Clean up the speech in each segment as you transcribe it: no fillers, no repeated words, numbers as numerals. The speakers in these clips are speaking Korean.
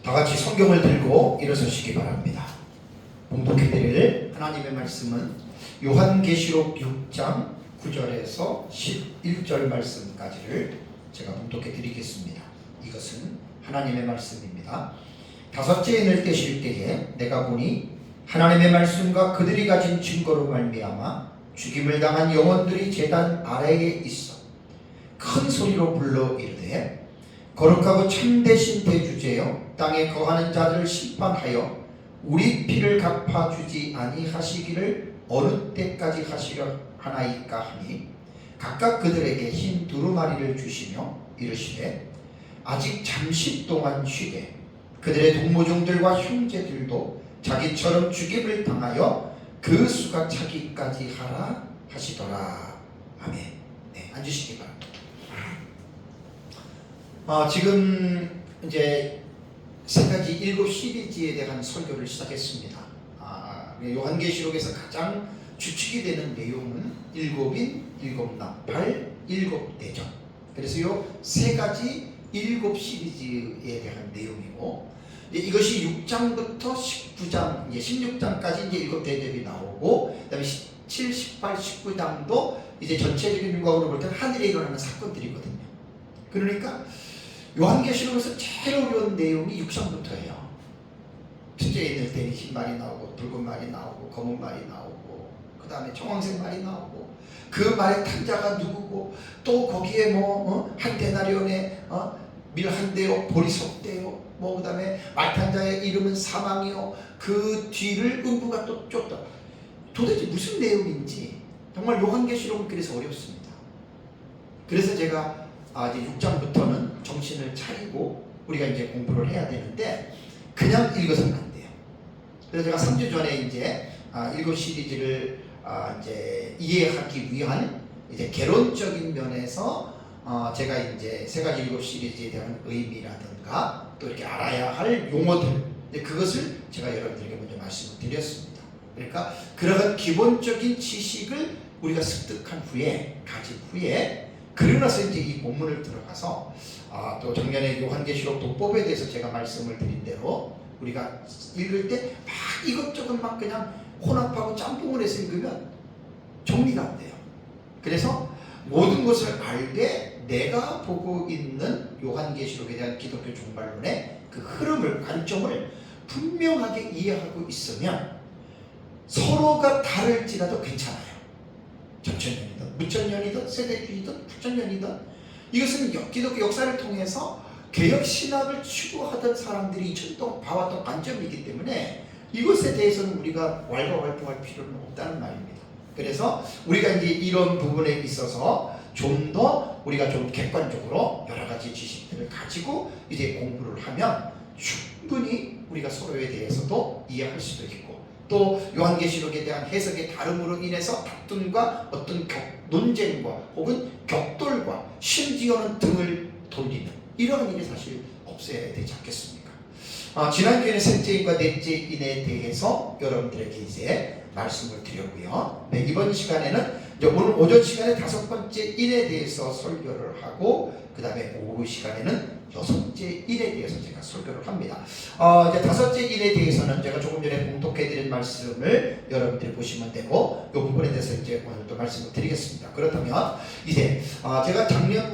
다 같이 성경을 들고 일어서시기 바랍니다. 봉독해드릴 하나님의 말씀은 요한계시록 6장 9절에서 11절 말씀까지를 제가 봉독해드리겠습니다. 이것은 하나님의 말씀입니다. 다섯째 인을 떼실 때에 내가 보니 하나님의 말씀과 그들이 가진 증거로 말미암아 죽임을 당한 영혼들이 제단 아래에 있어 큰 소리로 불러 이르되 거룩하고 참되신 대주제여 땅에 거하는 자들을 심판하여 우리 피를 갚아주지 아니하시기를 어느 때까지 하시려 하나이까 하니 각각 그들에게 흰 두루마리를 주시며 이르시되 아직 잠시 동안 쉬되 그들의 동무종들과 형제들도 자기처럼 죽임을 당하여 그 수가 차기까지 하라 하시더라. 아멘. 네, 앉으시기 바랍니다. 지금 이제 세 가지 일곱 시리즈에 대한 설교를 시작했습니다. 요한계시록에서 가장 주축이 되는 내용은 일곱인, 일곱 나팔, 일곱 대전. 그래서 요 세 가지 일곱 시리즈에 대한 내용이고, 이것이 6장부터 19장, 이제 16장까지 이제 일곱 대접이 나오고, 그다음에 17, 18, 19장도 이제 전체적인 윤곽으로 볼 때는 하늘에 일어나는 사건들이거든요. 그러니까 요한계시록에서 제일 어려운 내용이 6장부터예요. 첫째 있을 때는 흰 말이 나오고 붉은 말이 나오고 검은 말이 나오고 그 다음에 청황색 말이 나오고 그 말의 탕자가 누구고 또 거기에 한 데나리온에 밀 한 대요 보리석대요 그 다음에 말탕자의 이름은 사망이요 그 뒤를 음부가 또 쫓다. 도대체 무슨 내용인지 정말 요한계시록은 그래서 어렵습니다. 그래서 제가 이제 6장부터는 정신을 차리고 우리가 이제 공부를 해야 되는데 그냥 읽어서는 안 돼요. 그래서 제가 3주 전에 이제 일곱 시리즈를 이제 이해하기 위한 이제 개론적인 면에서 제가 이제 세 가지 일곱 시리즈에 대한 의미라든가 또 이렇게 알아야 할 용어들 그것을 제가 여러분들에게 먼저 말씀을 드렸습니다. 그러니까 그러한 기본적인 지식을 우리가 습득한 후에 가진 후에 그러고 나서 이제 이 본문을 들어가서 또 작년에 요한계시록 독법에 대해서 제가 말씀을 드린 대로 우리가 읽을 때 막 이것저것 막 그냥 혼합하고 짬뽕을 해서 읽으면 정리가 안 돼요. 그래서 모든 것을 알되 내가 보고 있는 요한계시록에 대한 기독교 종말론의 그 흐름을 관점을 분명하게 이해하고 있으면 서로가 다를지라도 괜찮아요. 전천년이든 무천년이든 세대주의든 부천년이든 이것은 기독교 역사를 통해서 개혁 신학을 추구하던 사람들이 2000년 동안 봐왔던 관점이기 때문에 이것에 대해서는 우리가 왈가왈부할 필요는 없다는 말입니다. 그래서 우리가 이제 이런 부분에 있어서 좀 더 우리가 좀 객관적으로 여러 가지 지식들을 가지고 이제 공부를 하면 충분히 우리가 서로에 대해서도 이해할 수도 있고 또 요한계시록에 대한 해석의 다름으로 인해서 다툼과 어떤 논쟁과 혹은 격돌과 심지어는 등을 돌리는 이러한 일이 사실 없어야 되지 않겠습니까? 지난주에는 셋째 인과 넷째 인에 대해서 여러분들에게 이제 말씀을 드렸고요. 네, 이번 시간에는 이제 오늘 오전 시간에 다섯 번째 인에 대해서 설교를 하고 그 다음에 오후 시간에는 여섯째 인에 대해서 제가 설교를 합니다. 이제 다섯째 인에 대해서는 제가 조금 전에 봉독해드린 말씀을 여러분들이 보시면 되고 이 부분에 대해서 이제 오늘 또 말씀을 드리겠습니다. 그렇다면 이제 제가 작년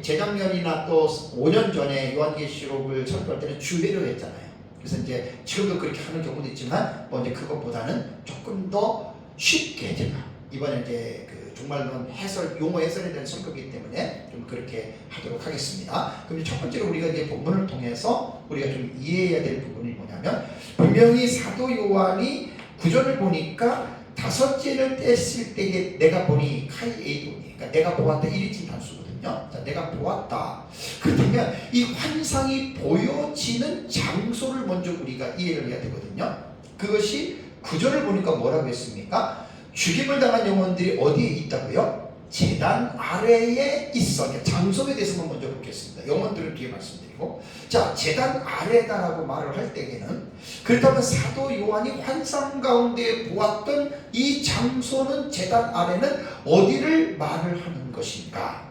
재작년이나 또 5년 전에 요한계시록을 설교할 때는 주회로 했잖아요. 그래서 이제 지금도 그렇게 하는 경우도 있지만 이제 그것보다는 조금 더 쉽게 제가 이번에 이제 그 종말론 해설, 용어 해설에 대한 설교이기 때문에 좀 그렇게 하도록 하겠습니다. 그럼 첫 번째로 우리가 이제 본문을 통해서 우리가 좀 이해해야 될 부분이 뭐냐면 분명히 사도 요한이 구절을 보니까 다섯째를 뗐을 때에 내가 보니 카이에이도니 그러니까 내가 보았다 1인칭 단수거든요. 자, 내가 보았다. 그렇다면 이 환상이 보여지는 장소를 먼저 우리가 이해를 해야 되거든요. 그것이 구절을 보니까 뭐라고 했습니까? 죽임을 당한 영혼들이 어디에 있다고요? 제단 아래에 있어. 장소에 대해서만 먼저 보겠습니다. 영혼들을 뒤에 말씀드리고 자, 제단 아래다라고 말을 할 때에는 그렇다면 사도 요한이 환상 가운데 보았던 이 장소는 제단 아래는 어디를 말을 하는 것인가?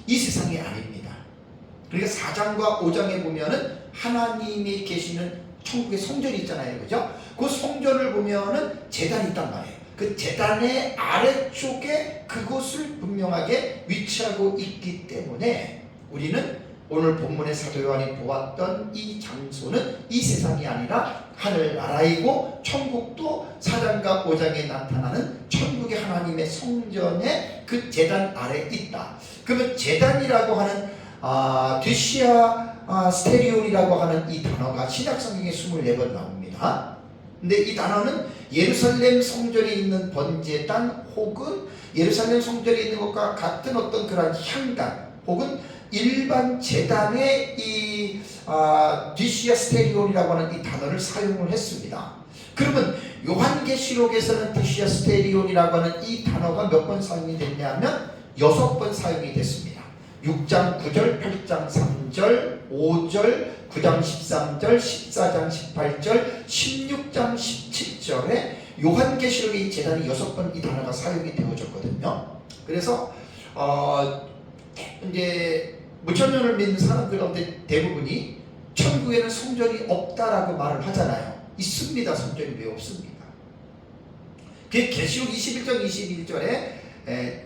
이 세상이 아닙니다. 그러니까 4장과 5장에 보면은 하나님이 계시는 천국의 성전이 있잖아요. 그죠? 그 성전을 보면은 제단이 있단 말이에요. 그 제단의 아래쪽에 그곳을 분명하게 위치하고 있기 때문에 우리는 오늘 본문의 사도 요한이 보았던 이 장소는 이 세상이 아니라 하늘나라이고, 천국도 4장과 5장에 나타나는 천국의 하나님의 성전의 그 제단 아래에 있다. 그러면 제단이라고 하는 뒤시아 스테리온이라고 하는 이 단어가 신약성경에 24번 나옵니다. 근데 이 단어는 예루살렘 성전에 있는 번제단 혹은 예루살렘 성전에 있는 것과 같은 어떤 그런 향단 혹은 일반 제단의 이 뒤시아 스테리온이라고 하는 이 단어를 사용을 했습니다. 그러면 요한계시록에서는 뒤시아 스테리온이라고 하는 이 단어가 몇 번 사용이 됐냐면 6번 사용이 됐습니다. 6장 9절, 8장 3절, 5절, 9장 13절, 14장 18절, 16장 17절에 요한계시록의 이 제단이 6번 이 단어가 사용이 되어졌거든요. 그래서 이제 무천년을 믿는 사람들 가운데 대부분이 천국에는 성전이 없다라고 말을 하잖아요. 있습니다. 성전이 왜 없습니까? 그 계시록 21장 21절에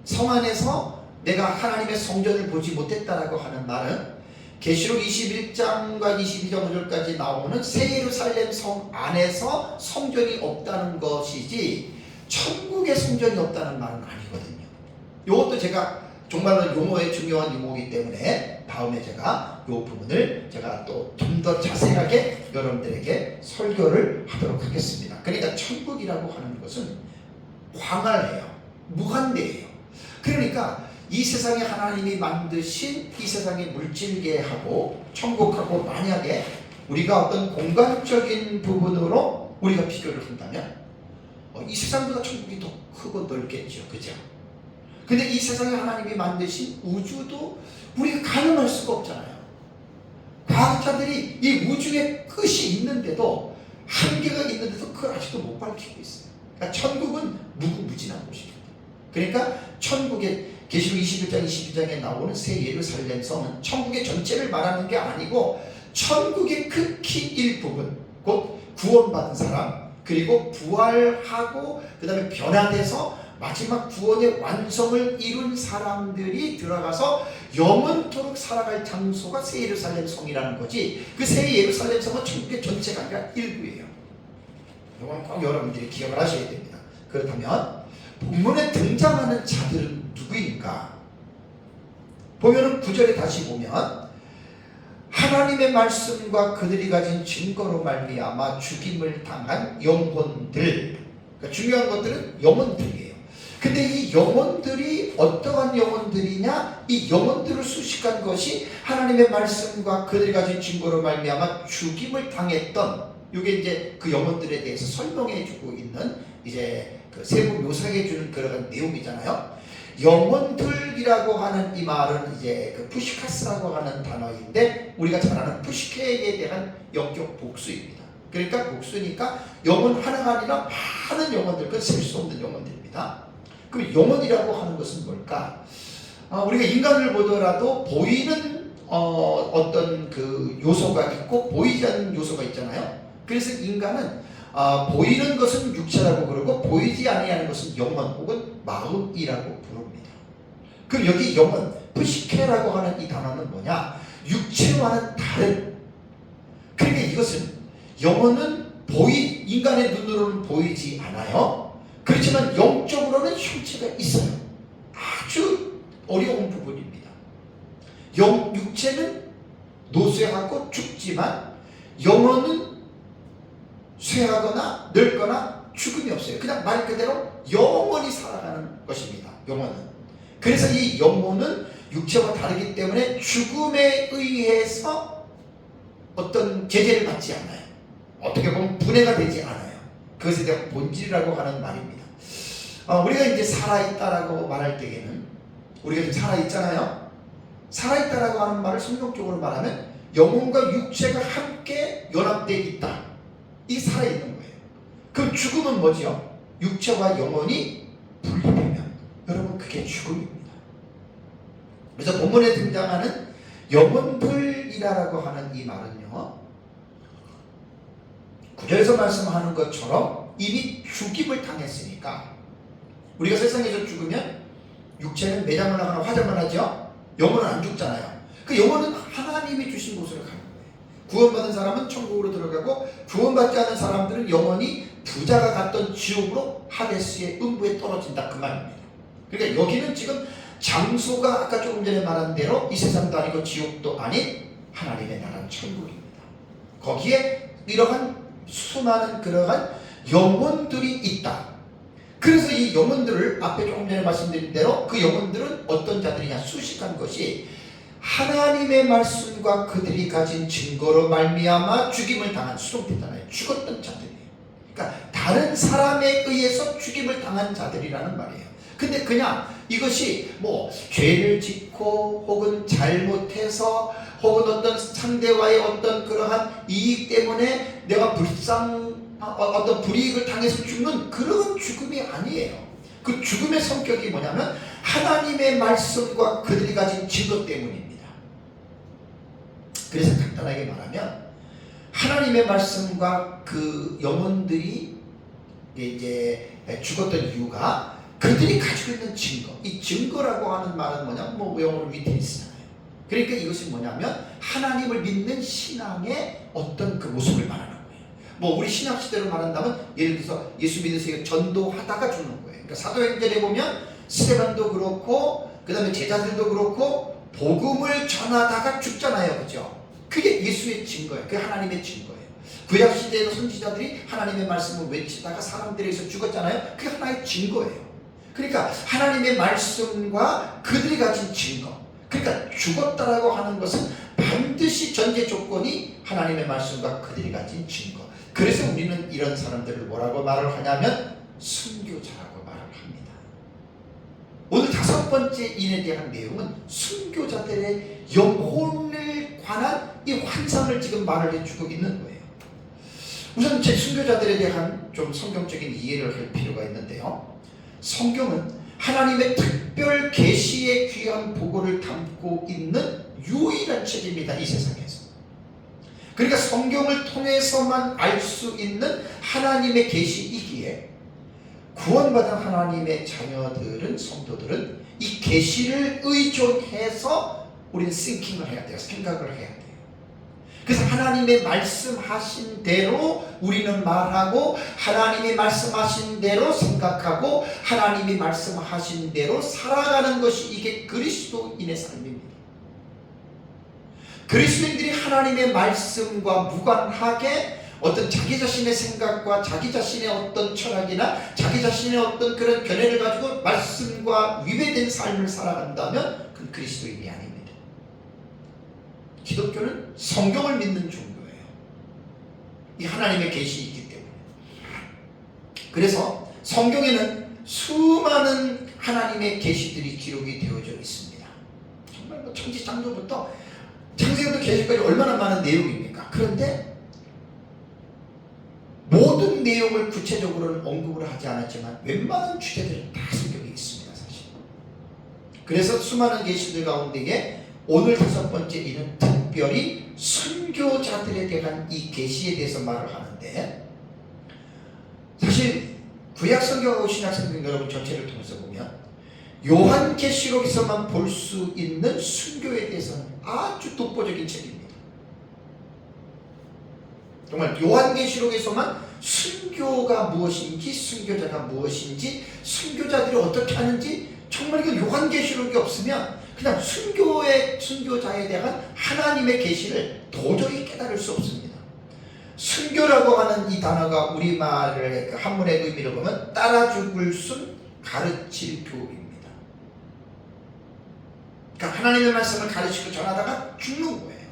성 안에서 내가 하나님의 성전을 보지 못했다라고 하는 말은 계시록 21장과 22장 5절까지 나오는 새 예루살렘 성 안에서 성전이 없다는 것이지 천국의 성전이 없다는 말은 아니거든요. 이것도 제가 정말로 용어의 중요한 용어이기 때문에 다음에 제가 이 부분을 제가 또 좀 더 자세하게 여러분들에게 설교를 하도록 하겠습니다. 그러니까 천국이라고 하는 것은 광활해요. 무한대예요. 그러니까 이 세상에 하나님이 만드신 이 세상의 물질계하고 천국하고 만약에 우리가 어떤 공간적인 부분으로 우리가 비교를 한다면 이 세상보다 천국이 더 크고 넓겠죠. 그죠? 근데 이 세상에 하나님이 만드신 우주도 우리가 가늠할 수가 없잖아요. 과학자들이 이 우주의 끝이 있는데도, 한계가 있는데도 그걸 아직도 못 밝히고 있어요. 그러니까 천국은 무궁무진한 곳입니다. 그러니까 천국의 계시록 21장 22장에 나오는 새 예루살렘 성은 천국의 전체를 말하는 게 아니고 천국의 극히 일부분, 곧 구원받은 사람, 그리고 부활하고 그 다음에 변화돼서 마지막 구원의 완성을 이룬 사람들이 들어가서 영원토록 살아갈 장소가 새 예루살렘 성이라는 거지, 그 새 예루살렘 성은 천국의 전체가 아니라 일부예요. 이건 꼭 여러분들이 기억을 하셔야 됩니다. 그렇다면 본문에 등장하는 자들은 누구인가? 보면은 9절에 다시 보면 하나님의 말씀과 그들이 가진 증거로 말미암아 죽임을 당한 영혼들, 그러니까 중요한 것들은 영혼들이에요. 근데 이 영혼들이 어떠한 영혼들이냐? 이 영혼들을 수식한 것이 하나님의 말씀과 그들이 가진 증거로 말미암아 죽임을 당했던, 이게 이제 그 영혼들에 대해서 설명해주고 있는 이제 그 세부 묘사해주는 그런 내용이잖아요. 영혼들이라고 하는 이 말은 이제 그 푸시카스라고 하는 단어인데 우리가 잘 아는 푸시케에 대한 영적 복수입니다. 그러니까 복수니까 영혼 하나가 아니라 많은 영혼들, 그 셀 수 없는 영혼들입니다. 그럼 영혼이라고 하는 것은 뭘까? 우리가 인간을 보더라도 보이는 어떤 그 요소가 있고 보이지 않는 요소가 있잖아요. 그래서 인간은 보이는 것은 육체라고 그러고 보이지 아니하는 것은 영혼 혹은 마음이라고 부릅니다. 그럼 여기 영혼, 푸시케라고 하는 이 단어는 뭐냐? 육체와는 다른. 그러니까 이것은 영혼은 인간의 눈으로는 보이지 않아요. 그렇지만 영적으로는 형체가 있어요. 아주 어려운 부분입니다. 육체는 노쇠하고 죽지만 영혼은 쇠하거나 늙거나 죽음이 없어요. 그냥 말 그대로 영원히 살아가는 것입니다. 영혼은. 그래서 이 영혼은 육체와 다르기 때문에 죽음에 의해서 어떤 제재를 받지 않아요. 어떻게 보면 분해가 되지 않아요. 그것에 대한 본질이라고 하는 말입니다. 우리가 이제 살아있다라고 말할 때에는 우리가 지금 살아있잖아요. 살아있다라고 하는 말을 성경적으로 말하면 영혼과 육체가 함께 연합되어 있다. 이 살아있는 거예요. 그럼 죽음은 뭐죠? 육체와 영혼이 분리되면 여러분 그게 죽음입니다. 그래서 본문에 등장하는 영혼들이라고 하는 이 말은요, 구절에서 말씀하는 것처럼 이미 죽임을 당했으니까, 우리가 세상에서 죽으면 육체는 매장을 하거나 화장을 하죠. 영혼은 안 죽잖아요. 그 영혼은 하나님이 주신 곳으로 가는 거예요. 구원받은 사람은 천국으로 들어가고, 구원받지 않은 사람들은 영원히 부자가 갔던 지옥으로 하데스의 음부에 떨어진다, 그 말입니다. 그러니까 여기는 지금 장소가 아까 조금 전에 말한 대로 이 세상도 아니고 지옥도 아닌 하나님의 나라는 천국입니다. 거기에 이러한 수많은 그러한 영혼들이 있다. 그래서 이 영혼들을 앞에 조금 전에 말씀드린 대로 그 영혼들은 어떤 자들이냐, 수식한 것이 하나님의 말씀과 그들이 가진 증거로 말미암아 죽임을 당한, 수동태잖아요. 죽었던 자들이에요. 그러니까 다른 사람에 의해서 죽임을 당한 자들이라는 말이에요. 근데 그냥 이것이 뭐 죄를 짓고 혹은 잘못해서 혹은 어떤 상대와의 어떤 그러한 이익 때문에 내가 어떤 불이익을 당해서 죽는 그런 죽음이 아니에요. 그 죽음의 성격이 뭐냐면 하나님의 말씀과 그들이 가진 증거 때문입니다. 그래서 간단하게 말하면 하나님의 말씀과 그 영혼들이 이제 죽었던 이유가 그들이 가지고 있는 증거, 이 증거라고 하는 말은 뭐냐, 뭐 영어로 위트니스잖아요. 그러니까 이것이 뭐냐면 하나님을 믿는 신앙의 어떤 그 모습을 말하는 거예요. 뭐 우리 신학 시대로 말한다면 예를 들어서 예수 믿으세요 전도하다가 죽는 거예요. 그러니까 사도행전에 보면 스데반도 그렇고 그 다음에 제자들도 그렇고 복음을 전하다가 죽잖아요, 그죠? 그게 예수의 증거예요. 그게 하나님의 증거예요. 구약 시대에도 선지자들이 하나님의 말씀을 외치다가 사람들에 의해서 죽었잖아요. 그게 하나의 증거예요. 그러니까 하나님의 말씀과 그들이 가진 증거, 그러니까 죽었다라고 하는 것은 반드시 전제 조건이 하나님의 말씀과 그들이 가진 증거. 그래서 우리는 이런 사람들을 뭐라고 말을 하냐면 순교자라고 말을 합니다. 오늘 5번째 인에 대한 내용은 순교자들의 영혼을 관한 이 환상을 지금 말을 해주고 있는 거예요. 우선 제 순교자들에 대한 좀 성경적인 이해를 할 필요가 있는데요. 성경은 하나님의 특별 계시의 귀한 보고를 담고 있는 유일한 책입니다, 이 세상에서. 그러니까 성경을 통해서만 알 수 있는 하나님의 계시이기에 구원받은 하나님의 자녀들은, 성도들은 이 계시를 의존해서 우리는 싱킹을 해야 돼요. 생각을 해야 돼요. 그래서 하나님의 말씀하신 대로 우리는 말하고, 하나님이 말씀하신 대로 생각하고, 하나님이 말씀하신 대로 살아가는 것이 이게 그리스도인의 삶입니다. 그리스도인들이 하나님의 말씀과 무관하게 어떤 자기 자신의 생각과 자기 자신의 어떤 철학이나 자기 자신의 어떤 그런 견해를 가지고 말씀과 위배된 삶을 살아간다면 그건 그리스도인이 아닙니다. 기독교는 성경을 믿는 종교예요. 이 하나님의 계시이기 때문에. 그래서 성경에는 수많은 하나님의 계시들이 기록이 되어져 있습니다. 정말 뭐 천지창조부터 창세기부터 계시까지 얼마나 많은 내용입니까? 그런데 모든 내용을 구체적으로는 언급을 하지 않았지만 웬만한 주제들은 다 성경에 있습니다, 사실. 그래서 수많은 계시들 가운데에 오늘 5번째 이는 특별히 순교자들에 대한 이 계시에 대해서 말을 하는데, 사실 구약 성경하고 신약 성경 여러분 전체를 통해서 보면 요한계시록에서만 볼 수 있는 순교에 대해서는 아주 독보적인 책입니다. 정말 요한계시록에서만 순교가 무엇인지, 순교자가 무엇인지, 순교자들이 어떻게 하는지, 정말 이건 요한계시록이 없으면 그냥 순교자에 대한 하나님의 계시를 도저히 깨달을 수 없습니다. 순교라고 하는 이 단어가 우리말의 그 한문의 의미를 보면 따라 죽을 순, 가르칠 교입니다. 그러니까 하나님의 말씀을 가르치고 전하다가 죽는 거예요.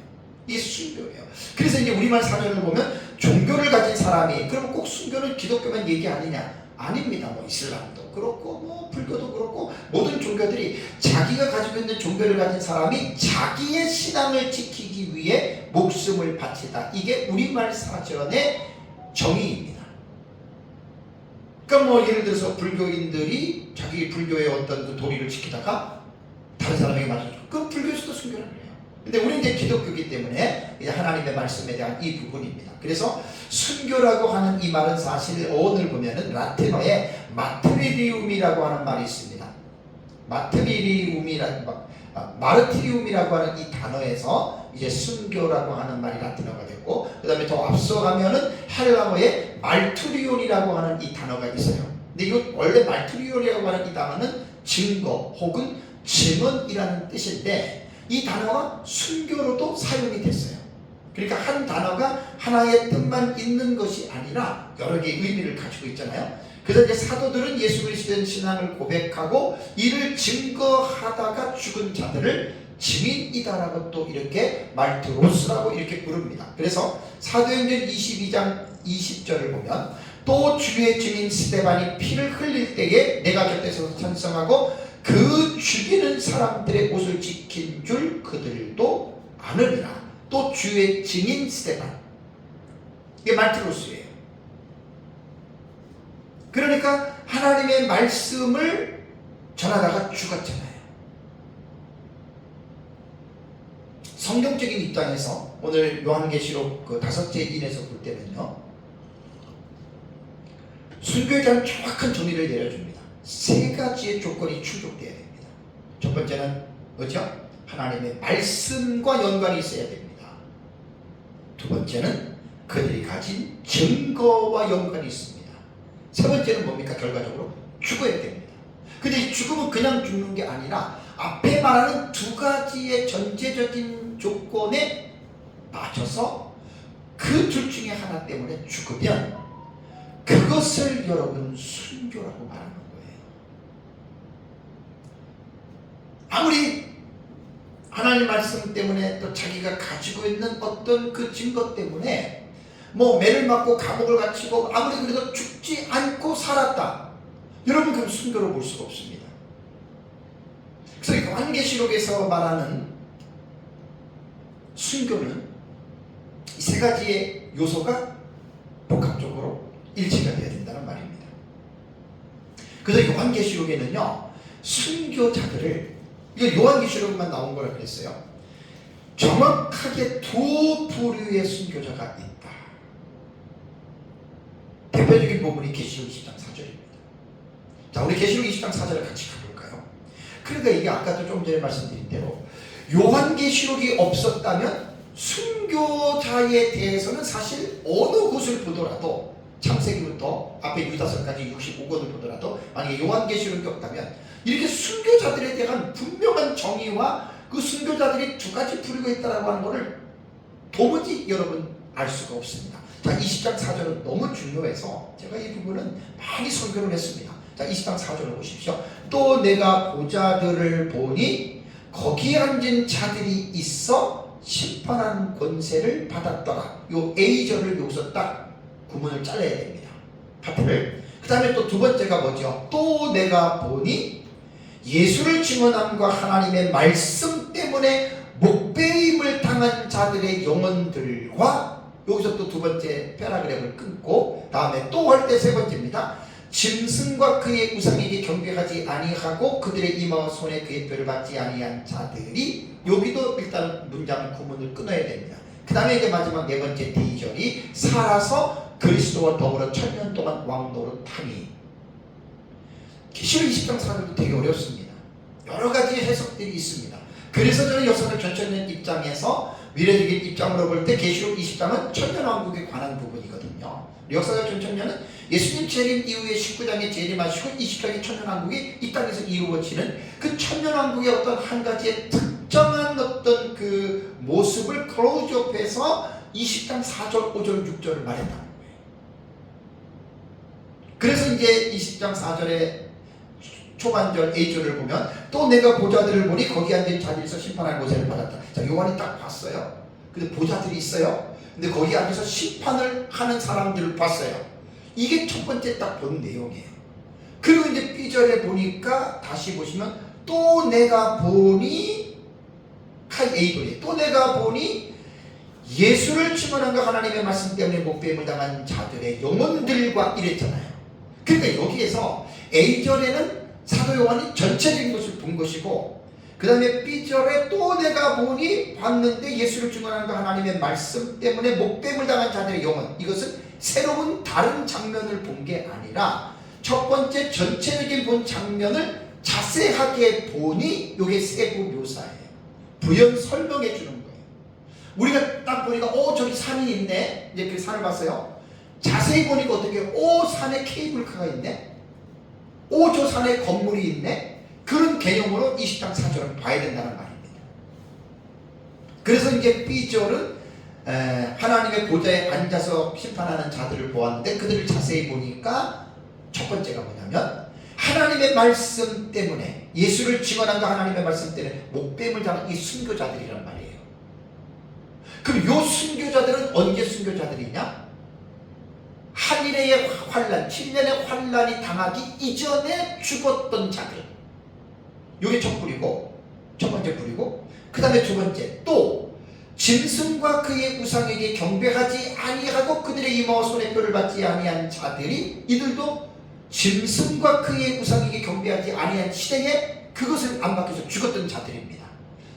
이게 순교예요. 그래서 이제 우리말 사전을 보면 종교를 가진 사람이, 그러면 꼭 순교는 기독교만 얘기 아니냐? 아닙니다. 뭐 이슬람도 그렇고 뭐 불교도 그렇고 모든 종교들이 자기가 가지고 있는 종교를 가진 사람이 자기의 신앙을 지키기 위해 목숨을 바치다. 이게 우리말 사전의 정의입니다. 그러니까 뭐 예를 들어서 불교인들이 자기 불교의 어떤 그 도리를 지키다가 다른 사람에게 맞아주고, 그럼 불교에서도 순교를 해요. 근데 우리는 이제 기독교이기 때문에 이제 하나님의 말씀에 대한 이 부분입니다. 그래서 순교라고 하는 이 말은 사실 어원을 보면은 라틴어에 마트리리움이라고 하는 말이 있습니다. 마르티리움이라고 하는 이 단어에서 이제 순교라고 하는 말이 라틴어가 됐고, 그 다음에 더 앞서가면은 헬라어에 말투리온이라고 하는 이 단어가 있어요. 근데 이거 원래 말투리온이라고 하는 이 단어는 증거 혹은 증언이라는 뜻인데, 이 단어가 순교로도 사용이 됐어요. 그러니까 한 단어가 하나의 뜻만 있는 것이 아니라 여러 개의 의미를 가지고 있잖아요. 그래서 이제 사도들은 예수 그리스도의 신앙을 고백하고 이를 증거하다가 죽은 자들을 증인이다라고 또 이렇게 말투로스라고 이렇게 부릅니다. 그래서 사도행전 22장 20절을 보면 또 주의 증인 스데반이 피를 흘릴 때에 내가 곁에서 찬성하고 그 죽이는 사람들의 옷을 지킨 줄 그들도 아느니라. 또 주의 증인 스데반, 이게 말투로스예요. 그러니까 하나님의 말씀을 전하다가 죽었잖아요. 성경적인 입장에서 오늘 요한계시록 그 5째 인에서 볼 때는요, 순교에 대한 정확한 정의를 내려줍니다. 3가지의 조건이 충족되어야 됩니다. 첫 번째는 뭐죠? 하나님의 말씀과 연관이 있어야 됩니다. 두 번째는 그들이 가진 증거와 연관이 있습니다. 세 번째는 뭡니까? 결과적으로 죽어야 됩니다. 근데 이 죽음은 그냥 죽는 게 아니라 앞에 말하는 2가지의 전제적인 조건에 맞춰서 그 둘 중에 하나 때문에 죽으면 그것을 여러분 순교라고 말하는 거예요. 아무리 하나님 말씀 때문에 또 자기가 가지고 있는 어떤 그 증거 때문에 뭐 매를 맞고 감옥을 갇히고 아무리 그래도 죽지 않고 살았다, 여러분 그럼 순교로 볼 수가 없습니다. 그래서 요한계시록에서 말하는 순교는 이 3가지의 요소가 복합적으로 일치가 되어야 된다는 말입니다. 그래서 요한계시록에는요, 순교자들을, 이거 요한계시록만 나온 거라 그랬어요. 정확하게 2 부류의 순교자가 있다. 대표적인 부분이 계시록 20장 4절입니다. 자, 우리 계시록 20장 4절을 같이 가볼까요? 그러니까 이게 아까도 좀 전에 말씀드린 대로 요한계시록이 없었다면 순교자에 대해서는 사실 어느 곳을 보더라도, 창세기부터 앞에 유다서까지 65권을 보더라도 만약에 요한계시록이 없다면 이렇게 순교자들에 대한 분명한 정의와 그 순교자들이 2가지 부류가 있다라고 하는 것을 도무지 여러분 알 수가 없습니다. 자, 20장 4절은 너무 중요해서 제가 이 부분은 많이 설교를 했습니다. 자, 20장 4절을 보십시오. 또 내가 보좌들을 보니 거기에 앉은 자들이 있어 심판하는 권세를 받았더라. 요 A절을 여기서 딱 구문을 잘라야 됩니다. 파트를. 그 다음에 또 2번째가 뭐죠? 또 내가 보니 예수를 증언함과 하나님의 말씀 때문에 목배임을 당한 자들의 영혼들과, 여기서 또 2번째 패러그래프를 끊고 다음에 또 할 때 3번째입니다. 짐승과 그의 우상에게 경배하지 아니하고 그들의 이마와 손에 그의 뼈를 받지 아니한 자들이, 여기도 일단 문장 구문을 끊어야 됩니다. 그 다음에 이제 마지막 4번째 D절이 살아서 그리스도와 더불어 1000년 동안 왕노릇하니. 계시록 20장 4절도 되게 어렵습니다. 여러 가지 해석들이 있습니다. 그래서 저는 역사적 전천년 입장에서 미래적인 입장으로 볼 때 계시록 20장은 천년왕국에 관한 부분이거든요. 역사적 전천년은 예수님 재림 이후에 19장에 재림하시고 20장에 천년왕국이 이 땅에서 이루어지는 그 천년왕국의 어떤 한 가지의 특정한 어떤 그 모습을 클로즈업해서 20장 4절, 5절, 6절을 말했다는 거예요. 그래서 이제 20장 4절에 초반절 A절을 보면 또 내가 보좌들을 보니 거기 앉은 자리에서 심판할 권세를 받았다. 자, 요한이 딱 봤어요. 근데 보좌들이 있어요. 근데 거기 앉아서 심판을 하는 사람들을 봤어요. 이게 첫 번째 딱 본 내용이에요. 그리고 이제 B절에 보니까 다시 보시면 또 내가 보니 A절이 또 내가 보니 예수를 증언한과 하나님의 말씀 때문에 목배임을 당한 자들의 영혼들과 이랬잖아요. 그러니까 여기에서 A절에는 사도 요한이 전체적인 것을 본 것이고 그 다음에 B절에 또 내가 봤는데 예수를 증언하는 그 하나님의 말씀 때문에 목뱀을 당한 자들의 영혼. 이것은 새로운 다른 장면을 본 게 아니라 첫 번째 전체적인 본 장면을 자세하게 보니 이게 세부 묘사예요. 부연 설명해 주는 거예요. 우리가 딱 보니까 저기 산이 있네. 이제 그 산을 봤어요. 자세히 보니까 어떻게 산에 케이블카가 있네. 저 산에 건물이 있네. 그런 개념으로 20장 4절을 봐야 된다는 말입니다. 그래서 이제 B절은 하나님의 보좌에 앉아서 심판하는 자들을 보았는데 그들을 자세히 보니까 첫 번째가 뭐냐면 하나님의 말씀 때문에 예수를 증언한 그 하나님의 말씀 때문에 목뱀을 당한 이 순교자들이란 말이에요. 그럼 요 순교자들은 언제 순교자들이냐? 한일의 환란, 7년의 환란이 당하기 이전에 죽었던 자들. 요게 첫 번째 뿌리고 그 다음에 두 번째 또 짐승과 그의 우상에게 경배하지 아니하고 그들의 이마와 손에 뼈를 받지 아니한 자들이 이들도 짐승과 그의 우상에게 경배하지 아니한 시대에 그것을 안 받고서 죽었던 자들입니다.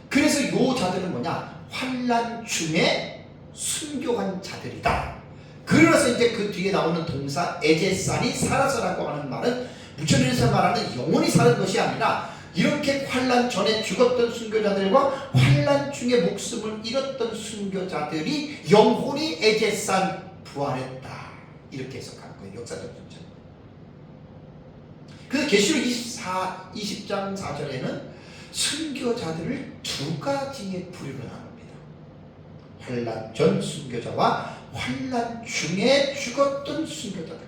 그래서 요 자들은 뭐냐? 환란 중에 순교한 자들이다. 그러면서 이제 그 뒤에 나오는 동사 에제살이 살아서라고 하는 말은 무천년에서 말하는 영혼이 사는 것이 아니라 이렇게 환란 전에 죽었던 순교자들과 환란 중에 목숨을 잃었던 순교자들이 영혼이 에제살 부활했다. 이렇게 해석한 거예요. 역사적 전체. 그래서 계시록 20장 4절에는 순교자들을 두 가지의 부류로 나눕니다. 환란 전 순교자와 환란 중에 죽었던 순교자들.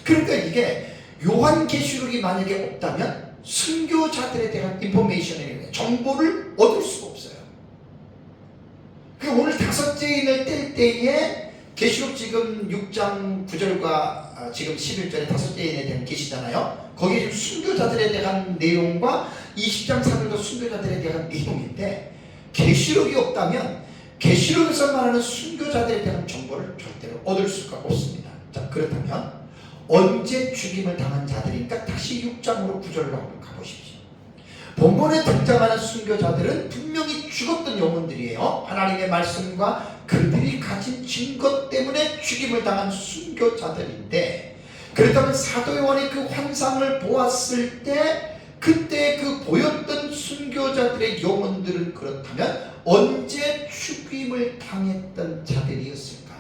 그러니까 이게 요한계시록이 만약에 없다면 순교자들에 대한 인포메이션에 정보를 얻을 수가 없어요. 오늘 다섯째 인을 뗄 때에 계시록 지금 6장 9절과 지금 11절에 다섯째 인에 대한 계시잖아요. 거기에 지금 순교자들에 대한 내용과 20장 4절도 순교자들에 대한 내용인데 계시록이 없다면 계시록에서 말하는 순교자들에 대한 정보를 절대로 얻을 수가 없습니다. 자, 그렇다면 언제 죽임을 당한 자들이니까 다시 6장으로 9절로 한번 가보십시오. 본문에 등장하는 순교자들은 분명히 죽었던 영혼들이에요. 하나님의 말씀과 그들이 가진 증거 때문에 죽임을 당한 순교자들인데, 그렇다면 사도 요한이 그 환상을 보았을 때 그때 그 보였던 순교자들의 영혼들은 그렇다면 언제 죽임을 당했던 자들이었을까?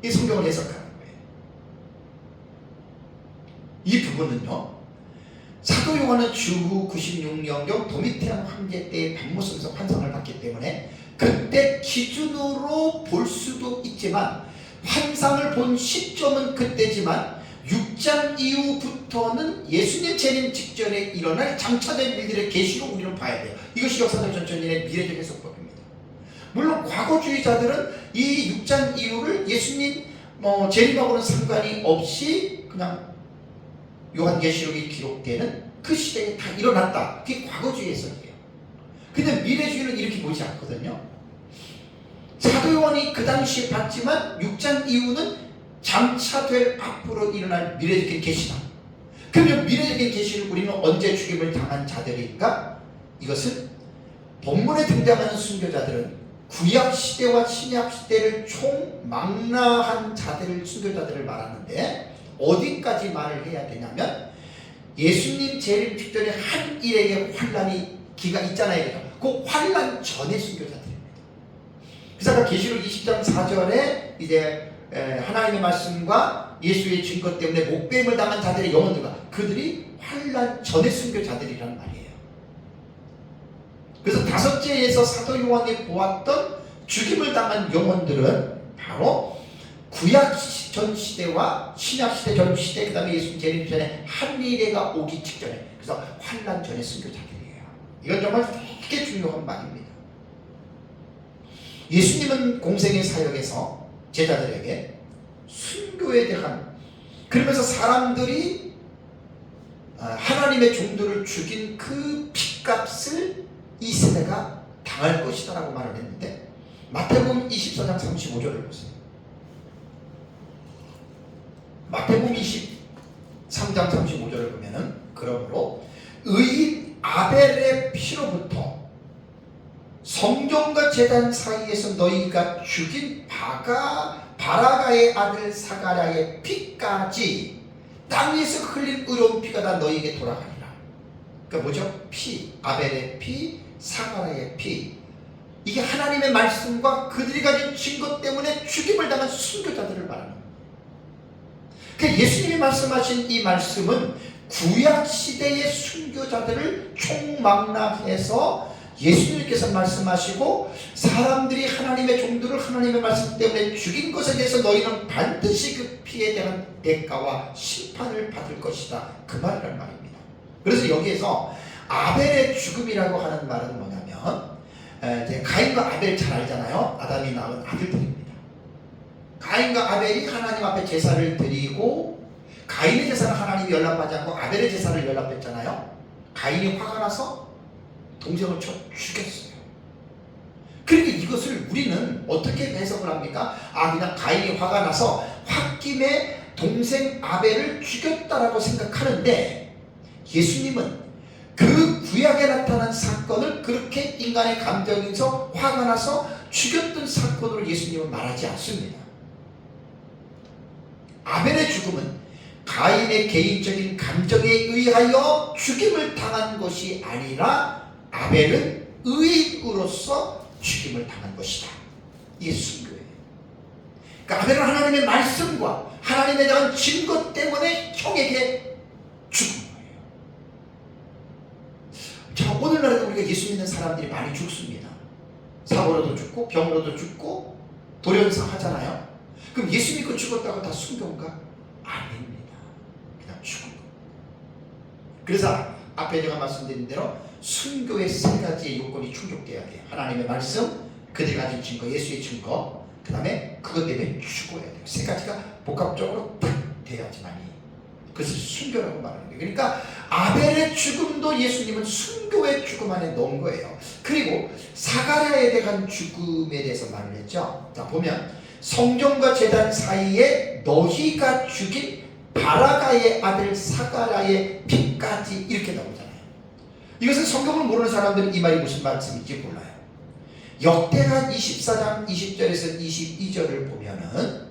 이 성경을 해석하는 거예요. 이 부분은요, 사도 요한은 주후 96년경 도미티안 황제 때의 밤모습에서 환상을 봤기 때문에 그때 기준으로 볼 수도 있지만 환상을 본 시점은 그때지만 6장 이후부터는 예수님 재림 직전에 일어날 장차된 일들의 계시로 우리는 봐야 돼요. 이것이 역사적 전천인의 미래적 해석법입니다. 물론 과거주의자들은 이 6장 이후를 예수님 재림하고는 상관이 없이 그냥 요한계시록이 기록되는 그 시대에 다 일어났다. 그게 과거주의 해석이에요. 근데 미래주의는 이렇게 보지 않거든요. 사도 요한이 그 당시에 봤지만 6장 이후는 장차될 앞으로 일어날 미래적인 계시다. 그러면 미래적인 계시를 우리는 언제 죽임을 당한 자들인가? 이것은 본문에 등장하는 순교자들은 구약시대와 신약시대를 총망라한 자들을 순교자들을 말하는데 어디까지 말을 해야 되냐면 예수님 재림 직전에 한 일에게 환란이 기가 있잖아요. 그 환란 전의 순교자들입니다. 그래서 아까 계시록 20장 4절에 이제 하나님의 말씀과 예수의 증거 때문에 목뱀을 당한 자들의 영혼들과 그들이 환란 전의 순교자들이란 말이에요. 그래서 다섯째에서 사도 요한이 보았던 죽임을 당한 영혼들은 바로 구약 전 시대와 신약 시대 전 시대, 그 다음에 예수님 재림 전에 한 미래가 오기 직전에, 그래서 환란 전의 순교자들이에요. 이건 정말 되게 중요한 말입니다. 예수님은 공생의 사역에서 제자들에게 순교에 대한, 그러면서 사람들이 하나님의 종들을 죽인 그 핏값을 이 세대가 당할 것이다 라고 말을 했는데, 마태복음 24장 35절을 보세요. 마태복음 23장 35절을 보면은 그러므로 의인 아벨의 피로부터 성전과 제단 사이에서 너희가 죽인 바라가의 아들 사가랴의 피까지 땅에서 흘린 의로운 피가 다 너희에게 돌아가리라. 그러니까 뭐죠? 피, 아벨의 피, 사가랴의 피. 이게 하나님의 말씀과 그들이 가진 증거 때문에 죽임을 당한 순교자들을 말하는 거예요. 그러니까 예수님이 말씀하신 이 말씀은 구약시대의 순교자들을 총망라해서 예수님께서 말씀하시고 사람들이 하나님의 종들을 하나님의 말씀 때문에 죽인 것에 대해서 너희는 반드시 그 피에 대한 대가와 심판을 받을 것이다. 그 말이란 말입니다. 그래서 여기에서 아벨의 죽음이라고 하는 말은 뭐냐면 이제 가인과 아벨 잘 알잖아요. 아담이 낳은 아들들입니다. 가인과 아벨이 하나님 앞에 제사를 드리고 가인의 제사는 하나님이 연락하지 않고 아벨의 제사를 연락했잖아요. 가인이 화가 나서 동생을 쳐 죽였어요. 그러니까 이것을 우리는 어떻게 해석을 합니까? 그냥 가인이 화가 나서 홧김에 동생 아벨을 죽였다라고 생각하는데 예수님은 그 구약에 나타난 사건을 그렇게 인간의 감정에서 화가 나서 죽였던 사건으로 예수님은 말하지 않습니다. 아벨의 죽음은 가인의 개인적인 감정에 의하여 죽임을 당한 것이 아니라 아벨은 의인으로서 죽임을 당한 것이다. 이게 순교예요. 그러니까 아벨은 하나님의 말씀과 하나님에 대한 증거 때문에 형에게 죽은 거예요. 자, 오늘날에도 우리가 예수 믿는 사람들이 많이 죽습니다. 사고로도 죽고 병으로도 죽고 돌연상 하잖아요. 그럼 예수 믿고 죽었다고 다 순교인가? 아닙니다. 그냥 죽은 거예요. 그래서 앞에 제가 말씀드린 대로 순교의 세 가지의 요건이 충족돼야 돼요. 하나님의 말씀, 그들이 가진 증거, 예수의 증거, 그 다음에 그것 때문에 죽어야 돼요. 세 가지가 복합적으로 딱 돼야지만이 그것을 순교라고 말하는 거예요. 그러니까 아벨의 죽음도 예수님은 순교의 죽음 안에 넣은 거예요. 그리고 사가랴에 대한 죽음에 대해서 말을 했죠. 자, 보면 성전과 제단 사이에 너희가 죽인 바라가의 아들 사가랴의 피까지 이렇게 나오잖아요. 이것은 성경을 모르는 사람들은 이 말이 무슨 말씀인지 몰라요. 역대하 24장 20절에서 22절을 보면은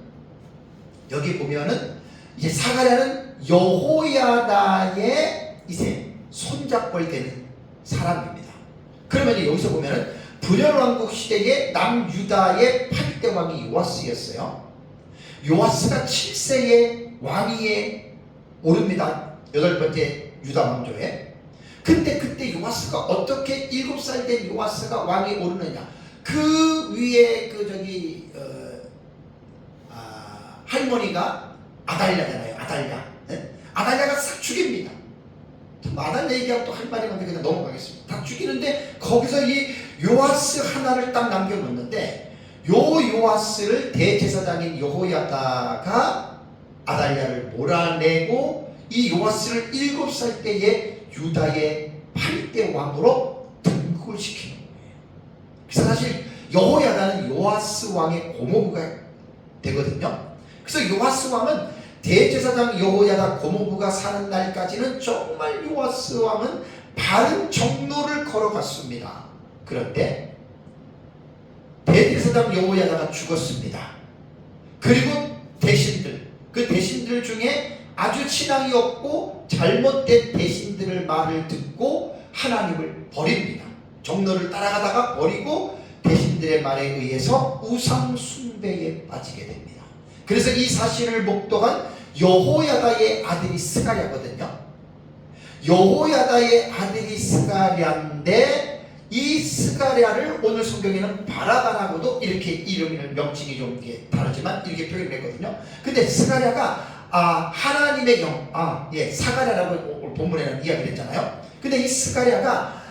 여기 보면은 이제 사가랴는 여호야다의 이제 손잡벌 되는 사람입니다. 그러면 여기서 보면은 분열왕국 시대의 남유다의 8대 왕이 요아스였어요. 요아스가 7세의 왕위에 오릅니다. 8번째 유다 왕조에. 근데 그때 요아스가 어떻게 7살 된 요아스가 왕위에 오르느냐? 그 위에 할머니가 아달랴잖아요. 아달랴가 싹 죽입니다. 아달랴 얘기하면 또 할 말이 많은데 그냥 넘어가겠습니다. 다 죽이는데 거기서 이 요아스 하나를 딱 남겨놓는데 요 요아스를 대제사장인 여호야다가 아달랴를 몰아내고 이 요아스를 7살 때에 유다의 8대 왕으로 등극을 시키는 거예요. 그래서 사실 여호야다는 요아스 왕의 고모부가 되거든요. 그래서 요아스 왕은 대제사장 여호야다 고모부가 사는 날까지는 정말 요아스 왕은 바른 정로를 걸어갔습니다. 그런데 대제사장 여호야다가 죽었습니다. 그리고 그 대신들 중에 아주 신앙이 없고 잘못된 대신들의 말을 듣고 하나님을 버립니다. 정로를 따라가다가 버리고 대신들의 말에 의해서 우상 숭배에 빠지게 됩니다. 그래서 이 사실을 목도한 여호야다의 아들이 스가랴거든요. 여호야다의 아들이 스가랴인데 이 스가랴를 오늘 성경에는 바라가라고도 이렇게 이름을 명칭이 좀 다르지만 이렇게 표현을 했거든요. 근데 스가랴가 하나님의 영, 사가랴라고 본문에는 이야기를 했잖아요. 근데 이 스가랴가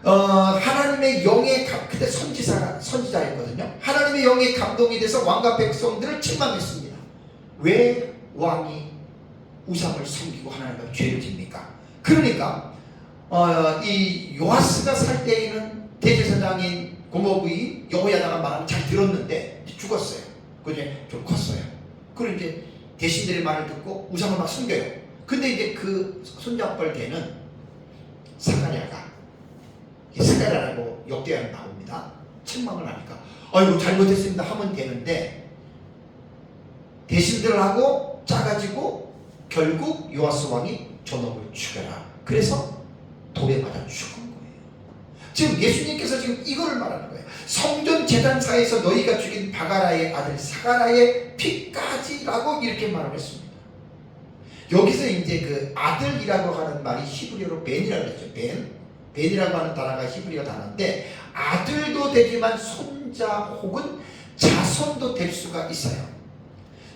하나님의 영의 그때 선지자였거든요. 하나님의 영의 감동이 돼서 왕과 백성들을 책망했습니다. 왜 왕이 우상을 섬기고 하나님 앞에 죄를 집니까? 그러니까 이 요아스가 살 때에는 대제사장인 고모부인 여호야다가 말하면 잘 들었는데 죽었어요. 그게 좀 컸어요. 그리고 이제 대신들의 말을 듣고 우상을 막 섬겨요. 근데 이제 그 손잡벌 되는 스가랴라고 역대하에 나옵니다. 책망을 하니까 아이고 잘못했습니다 하면 되는데 대신들을 하고 짜가지고 결국 요아스 왕이 저놈을 죽여라. 그래서 돌에 맞아 죽은 거예요. 지금 예수님께서 지금 이걸 말하는 거예요. 성전 제단사에서 너희가 죽인 바가라의 아들 사가라의 피까지라고 이렇게 말을 했습니다. 여기서 이제 그 아들이라고 하는 말이 히브리어로 벤이라고 했죠. 벤이라고 하는 단어가 히브리어 단어인데 아들도 되지만 손자 혹은 자손도 될 수가 있어요.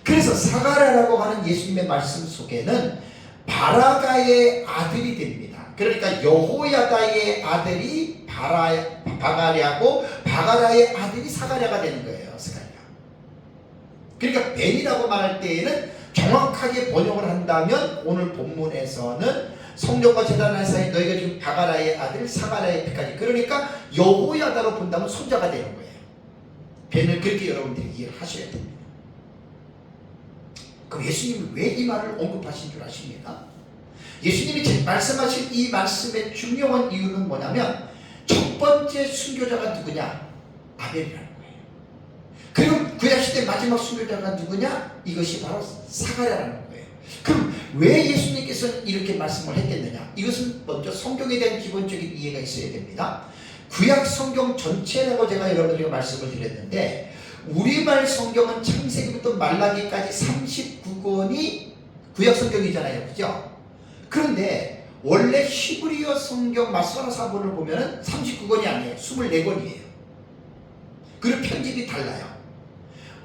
그래서 사가랴라고 하는 예수님의 말씀 속에는 바라가의 아들이 됩니다. 그러니까 여호야다의 아들이 바가랴고 바가랴의 아들이 사가랴가 되는 거예요. 사가랴. 그러니까 벤이라고 말할 때에는 정확하게 번역을 한다면 오늘 본문에서는 성전과 제단 사이 너희가 지금 바가랴의 아들 사가랴의 피까지, 그러니까 여호야다로 본다면 손자가 되는 거예요. 벤을 그렇게 여러분들이 이해를 하셔야 됩니다. 그럼 예수님이 왜 이 말을 언급하신 줄 아십니까? 예수님이 말씀하신 이 말씀의 중요한 이유는 뭐냐면 첫 번째 순교자가 누구냐? 아벨이라는 거예요. 그리고 구약시대 마지막 순교자가 누구냐? 이것이 바로 사가랴라는 거예요. 그럼 왜 예수님께서는 이렇게 말씀을 했겠느냐? 이것은 먼저 성경에 대한 기본적인 이해가 있어야 됩니다. 구약 성경 전체라고 제가 여러분들에게 말씀을 드렸는데 우리말 성경은 창세기부터 말라기까지 39권이 구약 성경이잖아요. 그죠? 그런데 원래 히브리어 성경 마스라 사본을 보면은 39권이 아니에요. 24권이에요. 그리고 편집이 달라요.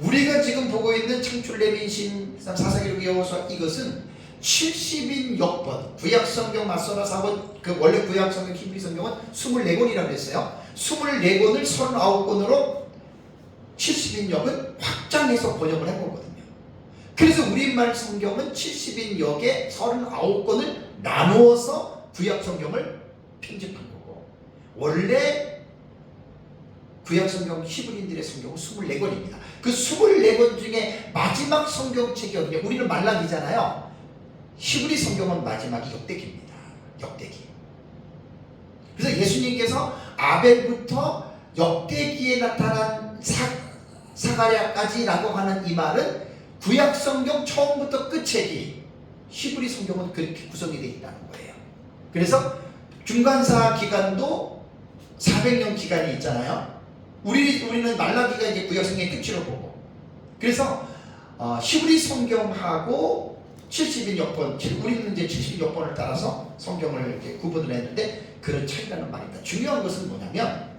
우리가 지금 보고 있는 창출 레민신 사사기록 여호수아 이것은 70인 역번 구약 성경 마스라 사본 그 원래 구약 성경 히브리 성경은 24권이라고 했어요. 24권을 39권으로 70인 역은 확장해서 번역을 한 거거든요. 그래서 우리말 성경은 70인 역에 39권을 나누어서 구약 성경을 편집한 거고 원래 구약 성경 히브리인들의 성경은 24권입니다. 그 24권 중에 마지막 성경책이 어디냐? 우리는 말라기잖아요. 히브리 성경은 마지막이 역대기입니다. 역대기. 그래서 예수님께서 아벨부터 역대기에 나타난 사가랴까지라고 하는 이 말은 구약 성경 처음부터 끝까지 히브리 성경은 그렇게 구성이 되어 있다는 거예요. 그래서 중간사 기간도 400년 기간이 있잖아요. 우리는 말라기가 이제 구약 성경의 끝으로 보고, 그래서 히브리 성경하고 70인 역번, 우리는 이제 70인 역번을 따라서 성경을 이렇게 구분을 했는데 그런 차이라는 말입니다. 중요한 것은 뭐냐면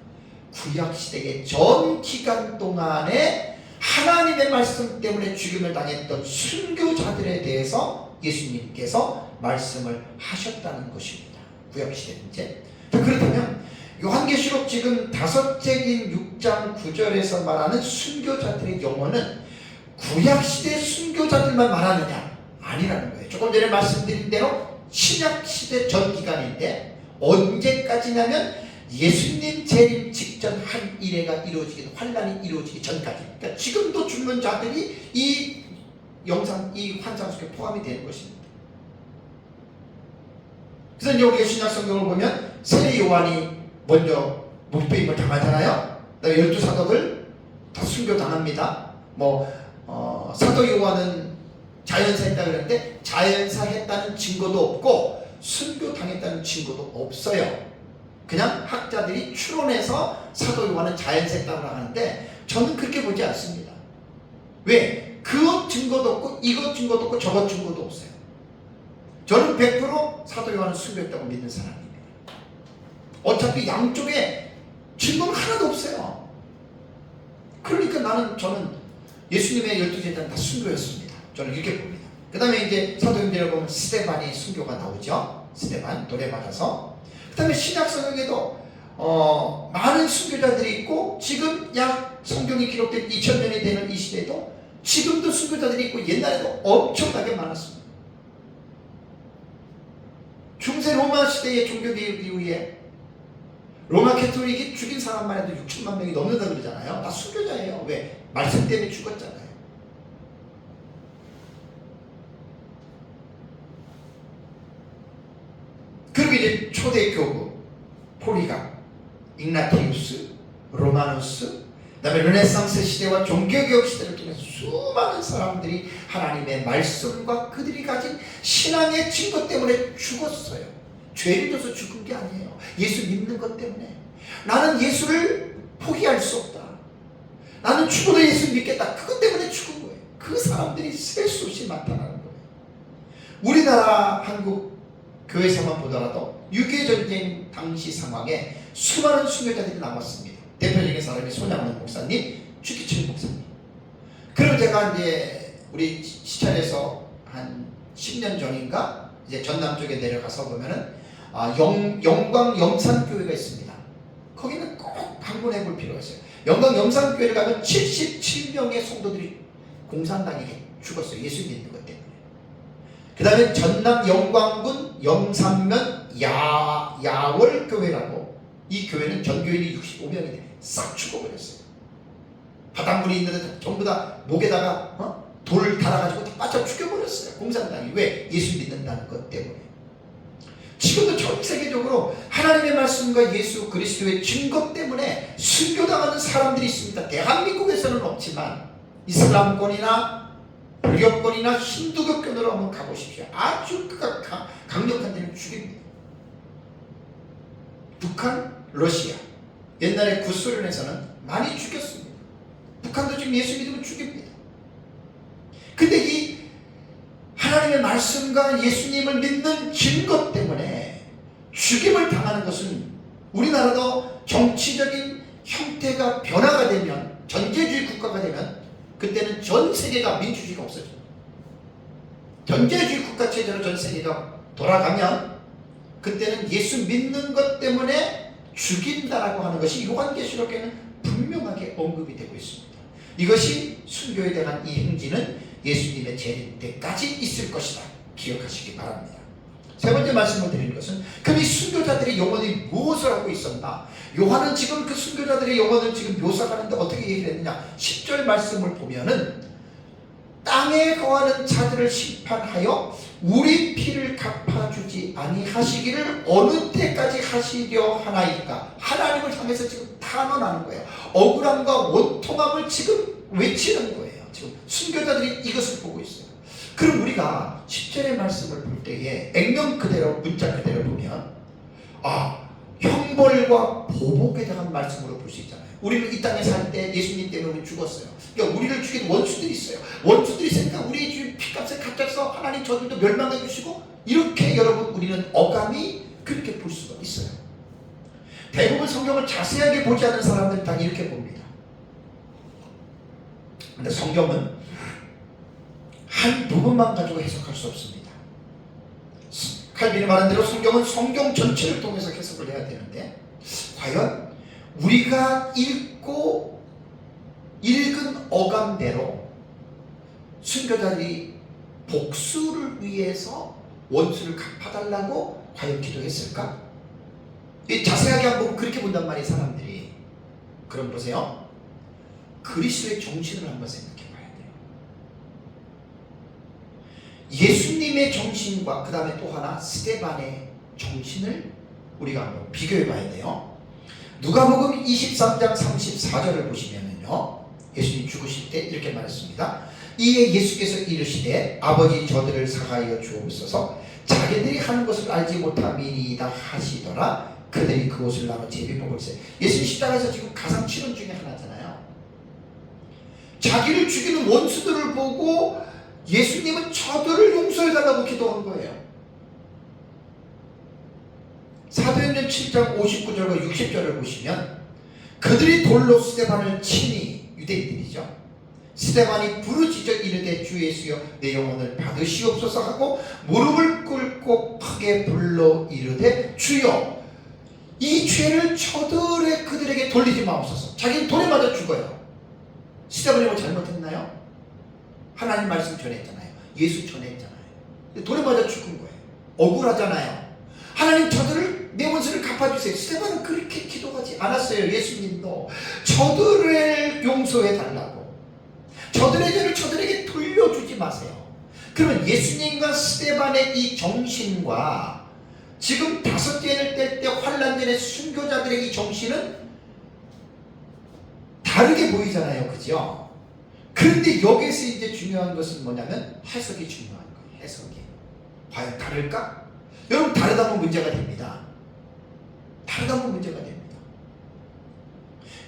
구약 시대의 전 기간 동안에 하나님의 말씀 때문에 죽임을 당했던 순교자들에 대해서 예수님께서 말씀을 하셨다는 것입니다. 구약 시대 이제. 그렇다면 요한계시록 지금 5장인 6장 9절에서 말하는 순교자들의 영혼은 구약 시대 순교자들만 말하느냐? 아니라는 거예요. 조금 전에 말씀드린 대로 신약 시대 전 기간인데 언제까지냐면 예수님 재림 직전 한 일회가 이루어지기, 환란이 이루어지기 전까지. 그러니까 지금도 죽는 자들이 이 영상, 이 환상 속에 포함이 되는 것입니다. 그래서 이제 우리가 신약 성경을 보면 세례 요한이 먼저 목배임을 당하잖아요. 그다음에 12사도들 다 순교당합니다. 사도 요한은 자연사했다 그랬는데 자연사했다는 증거도 없고 순교당했다는 증거도 없어요. 그냥 학자들이 추론해서 사도 요한은 자연사했다고 하는데 저는 그렇게 보지 않습니다. 왜? 그것 증거도 없고 이것 증거도 없고 저것 증거도 없어요. 저는 100% 사도 요한은 순교했다고 믿는 사람입니다. 어차피 양쪽에 증거는 하나도 없어요. 그러니까 저는 예수님의 12제자는 다 순교였습니다. 저는 이렇게 봅니다. 그 다음에 이제 사도행전을 보면 스데반이 순교가 나오죠. 스데반 돌에 맞아서. 그 다음에 신약 성경에도 많은 순교자들이 있고 지금 약 성경이 기록된 2000년이 되는 이 시대에도 지금도 순교자들이 있고 옛날에도 엄청나게 많았습니다. 중세 로마 시대의 종교개혁 이후에 로마 캐톨릭이 죽인 사람만 해도 6천만 명이 넘는다 그러잖아요. 다 순교자예요. 왜? 말씀 때문에 죽었잖아요. 그리고 이제 초대 교부 포리가, ig나티우스, 로마누스, 그다음에 르네상스 시대와 종교개혁 시대를 통해서 수많은 사람들이 하나님의 말씀과 그들이 가진 신앙의 증거 때문에 죽었어요. 죄를 져서 죽은 게 아니에요. 예수 믿는 것 때문에. 나는 예수를 포기할 수 없다. 나는 죽어도 예수 믿겠다. 그것 때문에 죽은 거예요. 그 사람들이 셀 수 없이 나타나는 거예요. 우리나라 한국 교회사만 보더라도 6.25 전쟁 당시 상황에 수많은 순교자들이 남았습니다. 대표적인 사람이 손양원 목사님, 주기철 목사님. 그럼 제가 이제 우리 시찰에서 한 10년 전인가 이제 전남 쪽에 내려가서 보면은 영광 영산교회가 있습니다. 거기는 꼭 방문해 볼 필요가 있어요. 영광 영산교회를 가면 77명의 성도들이 공산당에게 죽었어요. 예수 믿는 것 때문에. 그 다음에 전남 영광군 영산면 야월교회라고, 이 교회는 전교인이 65명이 돼 싹 죽어버렸어요. 바닷물이 있는데 전부 다 목에다가 돌 달아가지고 다 빠져 죽여버렸어요. 공산당이. 왜? 예수 믿는다는 것 때문에. 지금도 전 세계적으로 하나님의 말씀과 예수 그리스도의 증거 때문에 순교당하는 사람들이 있습니다. 대한민국에서는 없지만 이슬람권이나 불교권이나 힌두교권으로 한번 가보십시오. 아주 강력한 데는 죽입니다. 북한, 러시아, 옛날에 구소련에서는 많이 죽였습니다. 북한도 지금 예수 믿으면 죽입니다. 근데 이 하나님의 말씀과 예수님을 믿는 증거 때문에 죽임을 당하는 것은, 우리나라도 정치적인 형태가 변화가 되면, 전제주의 국가가 되면 그때는 전 세계가 민주주의가 없어져요. 전제주의 국가 체제로 전 세계가 돌아가면 그때는 예수 믿는 것 때문에 죽인다라고 하는 것이 요한계시록에는 분명하게 언급이 되고 있습니다. 이것이 순교에 대한 이 행진은 예수님의 재림 때까지 있을 것이다. 기억하시기 바랍니다. 세 번째 말씀을 드리는 것은, 그럼 이 순교자들의 영혼이 무엇을 하고 있었나? 요한은 지금 그 순교자들의 영혼을 지금 묘사하는데 어떻게 얘기를 했느냐? 10절 말씀을 보면은, 땅에 거하는 자들을 심판하여 우리 피를 갚아주지 아니하시기를 어느 때까지 하시려 하나이까? 하나님을 향해서 지금 탄원하는 거예요. 억울함과 원통함을 지금 외치는 거예요. 지금 순교자들이 이것을 보고 있어요. 그럼 우리가 10절의 말씀을 볼 때에 액면 그대로, 문자 그대로 보면 형벌과 보복에 대한 말씀으로 볼 수 있잖아요. 우리는 이 땅에 살 때 예수님 때문에 우리 죽었어요. 그러니까 우리를 죽인 원수들이 있어요. 원수들이 있으니까 우리의 주인 피값을 갚아서 하나님 저들도 멸망해 주시고, 이렇게 여러분 우리는 어감이 그렇게 볼 수가 있어요. 대부분 성경을 자세하게 보지 않는 사람들은 다 이렇게 봅니다. 근데 성경은 한 부분만 가지고 해석할 수 없습니다. 칼빈이 말한 대로 성경은 성경 전체를 통해서 해석을 해야 되는데, 과연 우리가 읽은 어감대로 순교자들이 복수를 위해서 원수를 갚아달라고 과연 기도했을까? 자세하게 한번 그렇게 본단 말이에요, 사람들이. 그럼 보세요. 그리스도의 정신을 한번 생각해 봐야 돼요. 예수님의 정신과 그 다음에 또 하나 스데반의 정신을 우리가 한번 비교해 봐야 돼요. 누가복음 23장 34절을 보시면은요, 예수님 죽으실 때 이렇게 말했습니다. 이에 예수께서 이르시되 아버지 저들을 사하여 주옵소서, 자기들이 하는 것을 알지 못함이니이다 하시더라. 그들이 그곳을 나눠 제비뽑을세. 예수님 십자가에서 지금 가상실험 중에 하나잖아요. 자기를 죽이는 원수들을 보고 예수님은 저들을 용서해달라고 기도한 거예요. 사도행전 7장 59절과 60절을 보시면, 그들이 돌로 스데반을 치니, 유대인들이죠. 스데반이 부르짖어 이르되 주 예수여 내 영혼을 받으시옵소서 하고 무릎을 꿇고 크게 불러 이르되 주여 이 죄를 그들에게 돌리지 마옵소서. 자기는 돌에 맞아 죽어요. 스데반이 뭐 잘못했나요? 하나님 말씀 전했잖아요. 예수 전했잖아요. 돌에 맞아 죽은 거예요. 억울하잖아요. 하나님 저들을, 내 원수를 갚아주세요. 스데반은 그렇게 기도하지 않았어요. 예수님도 저들을 용서해달라고, 저들의 죄를 저들에게 돌려주지 마세요. 그러면 예수님과 스데반의 이 정신과 지금 5개를 뗄 때 환란전의 순교자들의 이 정신은 다르게 보이잖아요. 그죠? 그런데 여기서 이제 중요한 것은 뭐냐면 해석이 중요한 거예요. 해석이. 과연 다를까? 여러분, 다르다면 문제가 됩니다. 다르다면 문제가 됩니다.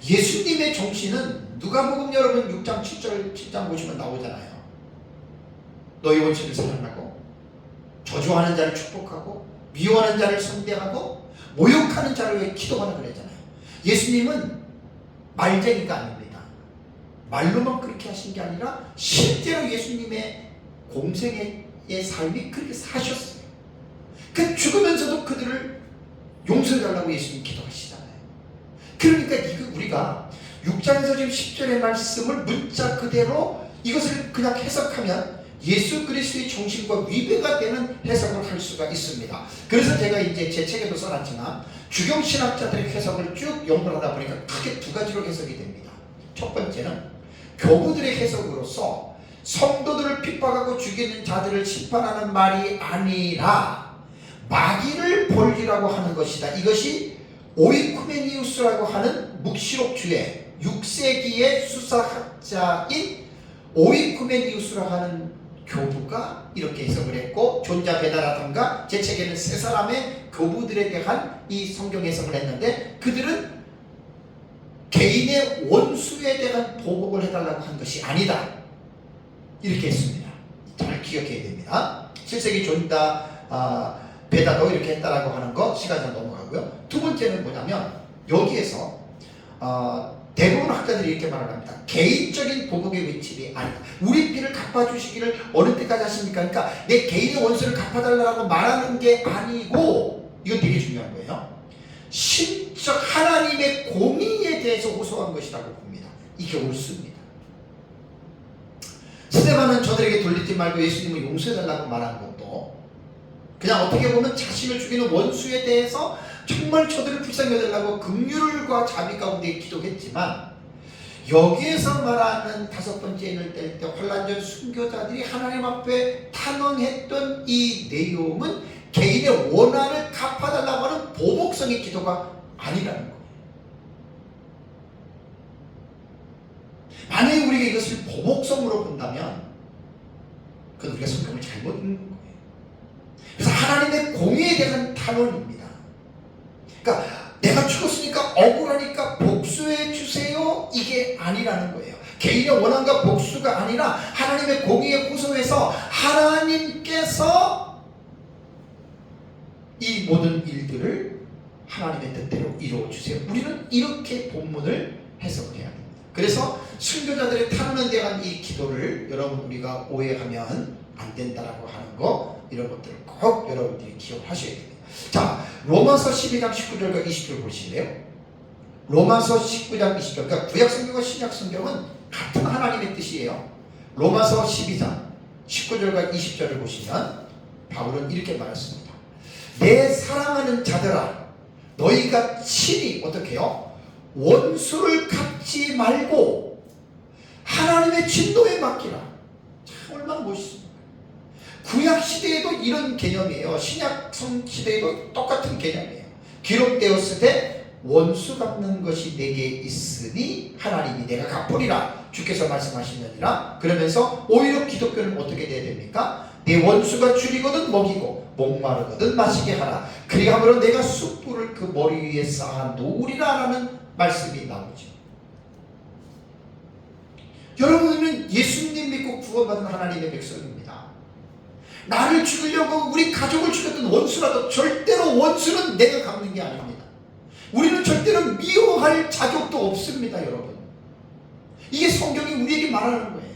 예수님의 정신은 누가복음 여러분 6장 7장 보시면 나오잖아요. 너희 원수를 사랑하고 저주하는 자를 축복하고 미워하는 자를 선대하고 모욕하는 자를 위해 기도하라 그랬잖아요. 예수님은 말쟁이가 아닙니다. 말로만 그렇게 하신 게 아니라 실제로 예수님의 공생의 삶이 그렇게 사셨어요. 그 죽으면서도 그들을 용서해달라고 예수님 기도하시잖아요. 그러니까 이거 우리가 6장에서 지금 10절의 말씀을 문자 그대로 이것을 그냥 해석하면 예수 그리스도의 정신과 위배가 되는 해석을 할 수가 있습니다. 그래서 제가 이제 제 책에도 써놨지만 주경신학자들의 해석을 쭉 연구를 하다 보니까 크게 두 가지로 해석이 됩니다. 첫 번째는 교부들의 해석으로서 성도들을 핍박하고 죽이는 자들을 심판하는 말이 아니라 마귀를 벌리라고 하는 것이다. 이것이 오이쿠메니우스라고 하는 묵시록주의 6세기의 수사학자인 오이쿠메니우스라고 하는 교부가 이렇게 해석을 했고, 존자 베다라든가 제 책에는 세 사람의 교부들에 대한 이 성경 해석을 했는데, 그들은 개인의 원수에 대한 보복을 해달라고 한 것이 아니다 이렇게 했습니다. 잘 기억해야 됩니다. 7세기 존자 베다도 이렇게 했다라고 하는 거 시간이 넘어가고요. 두 번째는 뭐냐면 여기에서 대부분 학자들이 이렇게 말을 합니다. 개인적인 보복의 외침이 아니다. 우리 피를 갚아주시기를 어느 때까지 하십니까? 그러니까 내 개인의 원수를 갚아달라고 말하는 게 아니고, 이건 되게 중요한 거예요. 신적 하나님의 공의에 대해서 호소한 것이라고 봅니다. 이게 옳습니다. 스데반은 저들에게 돌리지 말고 예수님을 용서해달라고 말한 것도 그냥 어떻게 보면 자신을 죽이는 원수에 대해서 정말 저들을 불쌍히 여달라고 긍휼과 자비 가운데 기도했지만, 여기에서 말하는 다섯 번째 인을 뗄 때 환난전 순교자들이 하나님 앞에 탄원했던 이 내용은 개인의 원한을 갚아달라고 하는 보복성의 기도가 아니라는 거예요. 만약에 우리가 이것을 보복성으로 본다면 그건 우리가 성경을 잘못 읽는 거예요. 그래서 하나님의 공의에 대한 탄원입니다. 그러니까 내가 죽었으니까 억울하니까 복수해 주세요, 이게 아니라는 거예요. 개인의 원한과 복수가 아니라 하나님의 공의에 호소해서 하나님께서 이 모든 일들을 하나님의 뜻대로 이루어 주세요. 우리는 이렇게 본문을 해석을 해야 됩니다. 그래서 순교자들의 탄원에 대한 이 기도를 여러분 우리가 오해하면 안 된다라고 하는 거, 이런 것들을 꼭 여러분들이 기억하셔야 됩니다. 자, 로마서 12장 19절과 20절 보실래요? 로마서 19장 20절, 그러니까 구약성경과 신약성경은 같은 하나님의 뜻이에요. 로마서 12장 19절과 20절을 보시면 바울은 이렇게 말했습니다. 내 사랑하는 자들아, 너희가 친히 어떻게 해요? 원수를 갚지 말고 하나님의 진노에 맡기라. 참 얼마나 멋있습니까? 구약 시대에도 이런 개념이에요. 신약 시대에도 똑같은 개념이에요. 기록되었을 때 원수 갚는 것이 내게 있으니 하나님이 내가 갚으리라 주께서 말씀하시느니라. 그러면서 오히려 기독교는 어떻게 돼야 됩니까? 내 원수가 줄이거든 먹이고 목마르거든 마시게 하라. 그리하므로 내가 숯불을 그 머리 위에 쌓아 놓으리라 라는 말씀이 나오죠. 여러분은 예수님 믿고 구원받은 하나님의 백성입니다. 나를 죽이려고 우리 가족을 죽였던 원수라도 절대로 원수는 내가 갚는 게 아닙니다. 우리는 절대로 미워할 자격도 없습니다, 여러분. 이게 성경이 우리에게 말하는 거예요.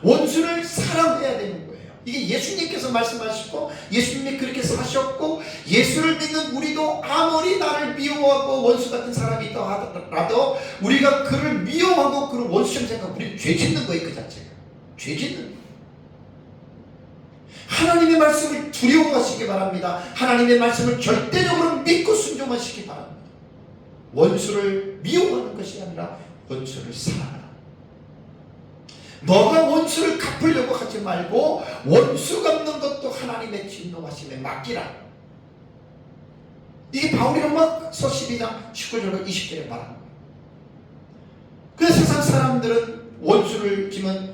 원수를 사랑해야 되는 거예요. 이게 예수님께서 말씀하시고 예수님이 그렇게 사셨고, 예수를 믿는 우리도 아무리 나를 미워하고 원수 같은 사람이 있다 하더라도 우리가 그를 미워하고 그를 원수처럼 생각하고 우리는 죄 짓는 거예요. 그 자체가 죄 짓는 거예요. 하나님의 말씀을 두려워하시기 바랍니다. 하나님의 말씀을 절대적으로 믿고 순종하시기 바랍니다. 원수를 미워하는 것이 아니라 원수를 사랑하라. 너가 원수를 갚으려고 하지 말고 원수 갚는 것도 하나님의 진노하심에 맡기라. 이게 바울이 로마서 12장 19절과 20절에 말하는 거예요. 그래서 세상 사람들은 원수를 지면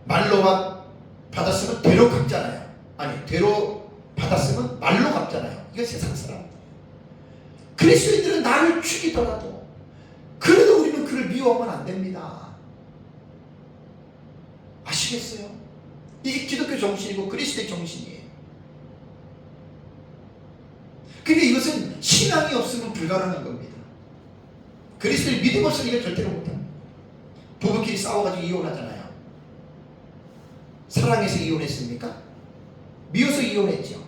말로 받았으면 되로 갚잖아요. 아니, 되로 받았으면 말로 갚잖아요. 이거 세상 사람. 그리스도인들은 나를 죽이더라도 그래도 우리는 그를 미워하면 안 됩니다. 아시겠어요? 이게 기독교 정신이고 그리스도의 정신이에요. 근데 이것은 신앙이 없으면 불가능한 겁니다. 그리스도의 믿음 없으면 이걸 절대로 못합니다. 부부끼리 싸워가지고 이혼하잖아요. 사랑해서 이혼했습니까? 미워서 이혼했죠.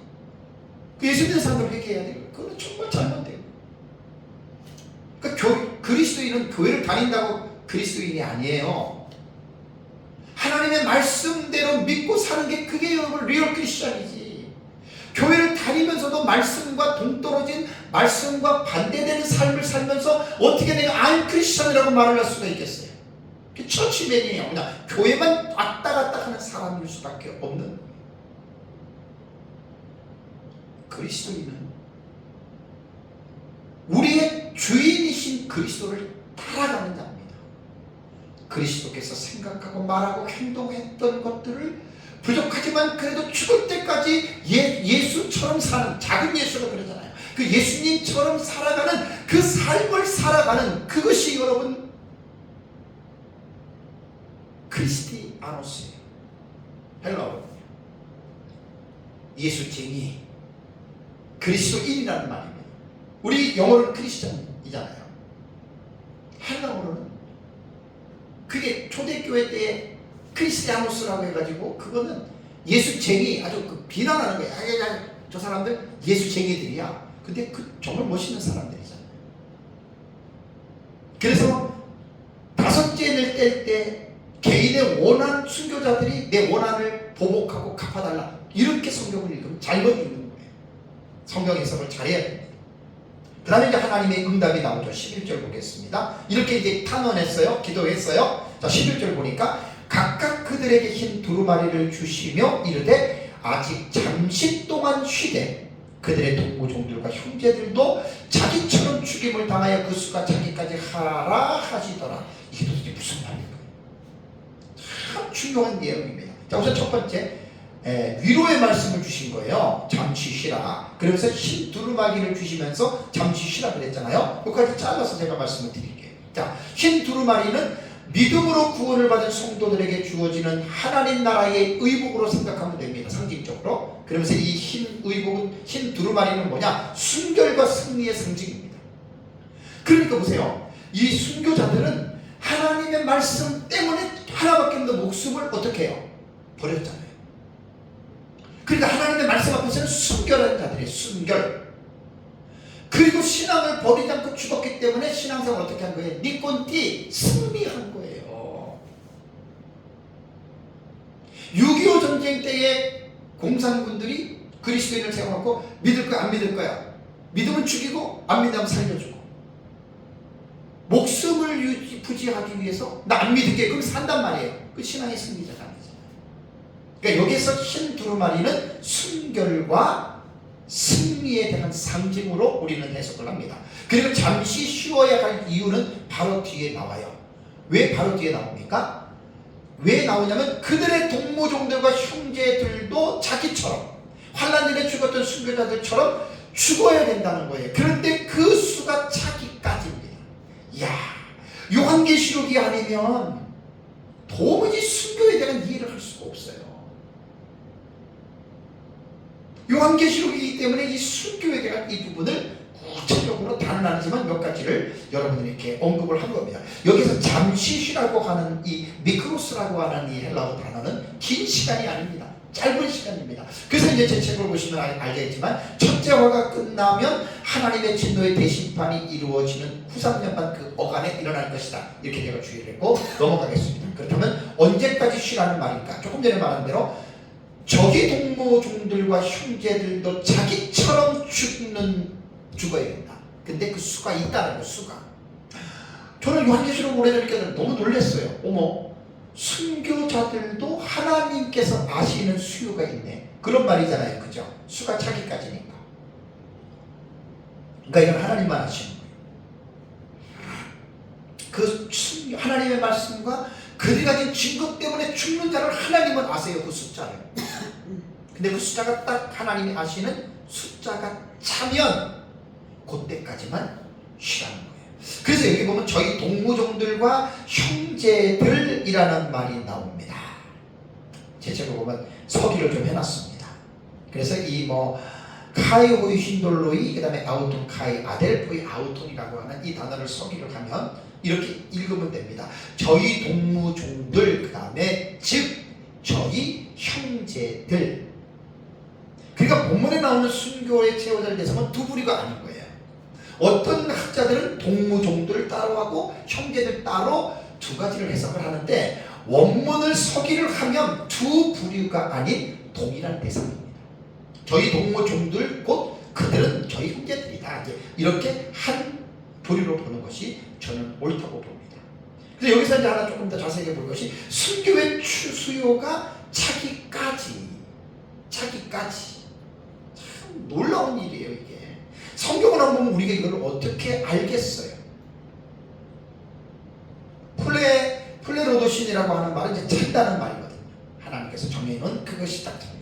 그 예수 믿는 사람들 회개해야 돼요. 그건 정말 잘못돼요. 그러니까 그리스도인은 교회를 다닌다고 그리스도인이 아니에요. 하나님의 말씀대로 믿고 사는 게 그게 여러분 리얼 크리스천이지. 교회를 다니면서도 말씀과 동떨어진 말씀과 반대되는 삶을 살면서 어떻게 내가 I'm 크리스천이라고 말을 할 수가 있겠어요? 그게 처치맨이에요. 그냥 교회만 왔다 갔다 하는 사람일 수밖에 없는 거예요. 그리스도인은 우리의 주인이신 그리스도를 따라가는 자입니다. 그리스도께서 생각하고 말하고 행동했던 것들을 부족하지만 그래도 죽을 때까지 예수처럼 사는, 작은 예수가 그러잖아요. 그 예수님처럼 살아가는 그 삶을 살아가는 그것이 여러분 크리스티아노스예요. 헬로 예수쟁이 그리스도인이라는 말입니다. 우리 영어로는 크리스천이잖아요. 헬라어로는 그게 초대교회 때 크리스티아노스라고 해가지고 그거는 예수쟁이, 아주 그 비난하는 거야. 저 사람들 예수쟁이들이야. 근데 그 정말 멋있는 사람들이잖아요. 그래서 다섯째 낼 때 개인의 원한, 순교자들이 내 원한을 보복하고 갚아달라, 이렇게 성경을 읽으면 잘못 읽는 거예요. 성경 해석을 잘해야 됩니다. 그 다음에 이제 하나님의 응답이 나오죠. 11절 보겠습니다. 이렇게 이제 탄원했어요. 기도했어요. 자, 11절 보니까 각각 그들에게 흰 두루마리를 주시며 이르되 아직 잠시 동안 쉬되 그들의 동무종들과 형제들도 자기처럼 죽임을 당하여 그 수가 자기까지 하라 하시더라. 이게 도대체 무슨 말일까요? 참 중요한 내용입니다. 자, 우선 첫 번째, 위로의 말씀을 주신 거예요. 잠시 쉬라. 그러면서 흰 두루마기를 주시면서 잠시 쉬라 그랬잖아요. 여기까지 잘라서 제가 말씀을 드릴게요. 자, 흰 두루마리는 믿음으로 구원을 받은 성도들에게 주어지는 하나님 나라의 의복으로 생각하면 됩니다. 상징적으로. 그러면서 이 흰 의복은, 흰 두루마리는 뭐냐? 순결과 승리의 상징입니다. 그러니까 보세요. 이 순교자들은 하나님의 말씀 때문에 하나밖에 없는 목숨을 어떻게 해요? 버렸잖아요. 그러니까 하나님의 말씀 앞에서는 순결한 자들이에요. 순결. 그리고 신앙을 버리지 않고 죽었기 때문에 신앙생활을 어떻게 한 거예요? 니꼰띠 승리한 거예요. 6.25 전쟁 때에 공산군들이 그리스도인을 세워놓고 믿을 거야 안 믿을 거야? 믿으면 죽이고 안 믿으면 살려주고, 목숨을 부지하기 위해서 나 안 믿을게 그럼 산단 말이에요. 그 신앙의 승리자가 아니잖아요. 그러니까 여기서 흰 두루마리는 순결과 승리에 대한 상징으로 우리는 해석을 합니다. 그리고 잠시 쉬어야 할 이유는 바로 뒤에 나와요. 왜 바로 뒤에 나옵니까? 왜 나오냐면 그들의 동무종들과 형제들도 자기처럼 환난일에 죽었던 순교자들처럼 죽어야 된다는 거예요. 그런데 그 수가 자기까지입니다. 이야, 요한계시록이 아니면 도무지 순교에 대한 이해를 할 수가 없어요. 요한계시록이기 때문에 이 순교에 대한 이 부분을 구체적으로 다는 아니지만 몇 가지를 여러분들이 이렇게 언급을 한 겁니다. 여기서 잠시 쉬라고 하는 이 미크로스라고 하는 이 헬라어 단어는 긴 시간이 아닙니다. 짧은 시간입니다. 그래서 이제 제 책을 보시면 알겠지만 첫째 화가 끝나면 하나님의 진노의 대심판이 이루어지는 후 3년간 그 어간에 일어날 것이다. 이렇게 제가 주의를 했고 넘어가겠습니다. 그렇다면 언제까지 쉬라는 말일까? 조금 전에 말한 대로 저기 동무종들과 형제들도 자기처럼 죽어야 된다. 근데 그 수가 있다는 거, 수가. 저는 요한계시록 오래전에 너무 놀랐어요. 어머, 순교자들도 하나님께서 아시는 수요가 있네. 그런 말이잖아요. 그죠? 수가 차기까지니까. 그러니까 이건 하나님만 아시는 거예요. 그 하나님의 말씀과 그들이 가진 증거 때문에 죽는 자를 하나님은 아세요. 그 숫자를. 근데 그 숫자가 딱 하나님이 아시는 숫자가 차면 그때까지만 쉬라는 거예요. 그래서 여기 보면 저희 동무종들과 형제들이라는 말이 나옵니다. 제 책을 보면 서기를 좀 해놨습니다. 그래서 이 카이호이 쉰돌로이 그 다음에 아우톤 카이 아델포이 아우톤이라고 하는 이 단어를 서기를 하면 이렇게 읽으면 됩니다. 저희 동무종들 그 다음에 즉 저희 형제들. 그러니까 본문에 나오는 순교의 제후자를 대상은 두 부류가 아닌 거예요. 어떤 학자들은 동무종들을 따로 하고 형제들 따로 두 가지를 해석을 하는데 원문을 서기를 하면 두 부류가 아닌 동일한 대상입니다. 저희 동무종들 곧 그들은 저희 형제들이다. 이렇게 한 부류로 보는 것이 저는 옳다고 봅니다. 그래서 여기서 이제 하나 조금 더 자세하게 볼 것이 순교의 수요가 차기까지 참 놀라운 일이에요. 이게 성경을 안 보면 우리가 이걸 어떻게 알겠어요? 플레로도신이라고 하는 말은 이제 찬다는 말이거든요. 하나님께서 정해놓은 그것이 딱 정해요.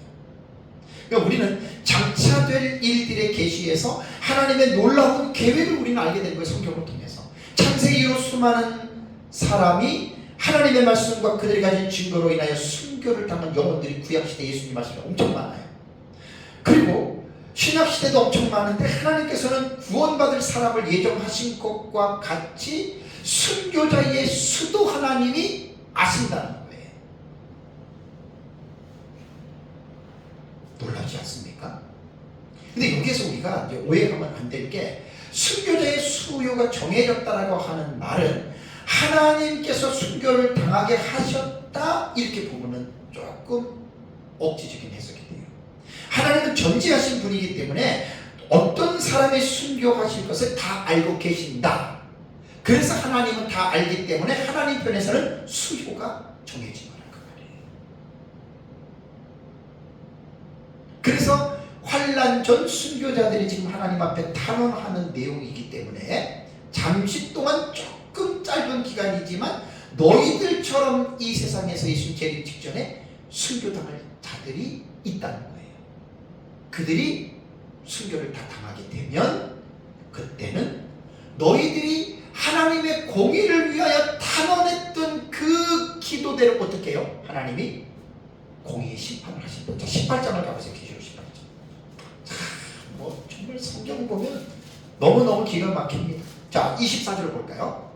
그러니까 우리는 장차될 일들의 계시에서 하나님의 놀라운 계획을 우리는 알게 된 거예요. 성경을 통해서. 창세기 이후 수많은 사람이 하나님의 말씀과 그들이 가진 증거로 인하여 순교를 당한 영혼들이 구약시대 예수님 말씀에 엄청 많아요. 그리고 신약시대도 엄청 많은데 하나님께서는 구원받을 사람을 예정하신 것과 같이 순교자의 수도 하나님이 아신다는 거예요. 놀랍지 않습니까? 근데 여기에서 우리가 이제 오해하면 안 될 게 순교자의 수요가 정해졌다라고 하는 말은 하나님께서 순교를 당하게 하셨다 이렇게 보면은 조금 억지적인 해석이 돼요. 하나님은 전지하신 분이기 때문에 어떤 사람이 순교하실 것을 다 알고 계신다. 그래서 하나님은 다 알기 때문에 하나님 편에서는 수요가 정해진 거란 그 말이에요. 그래서 환난 전 순교자들이 지금 하나님 앞에 탄원하는 내용이기 때문에 잠시 동안 조금 짧은 기간이지만 너희들처럼 이 세상에서 예수 재림 직전에 순교당할 자들이 있다는 거예요. 그들이 순교를 다 당하게 되면 그때는 너희들이 하나님의 공의를 위하여 탄원했던 그 기도대로 어떻게 해요? 하나님이 공의의 심판을 하신다. 자, 18장을 가보세요. 계시록 18장. 정말 성경 보면 너무너무 기가 막힙니다. 자, 24절 볼까요?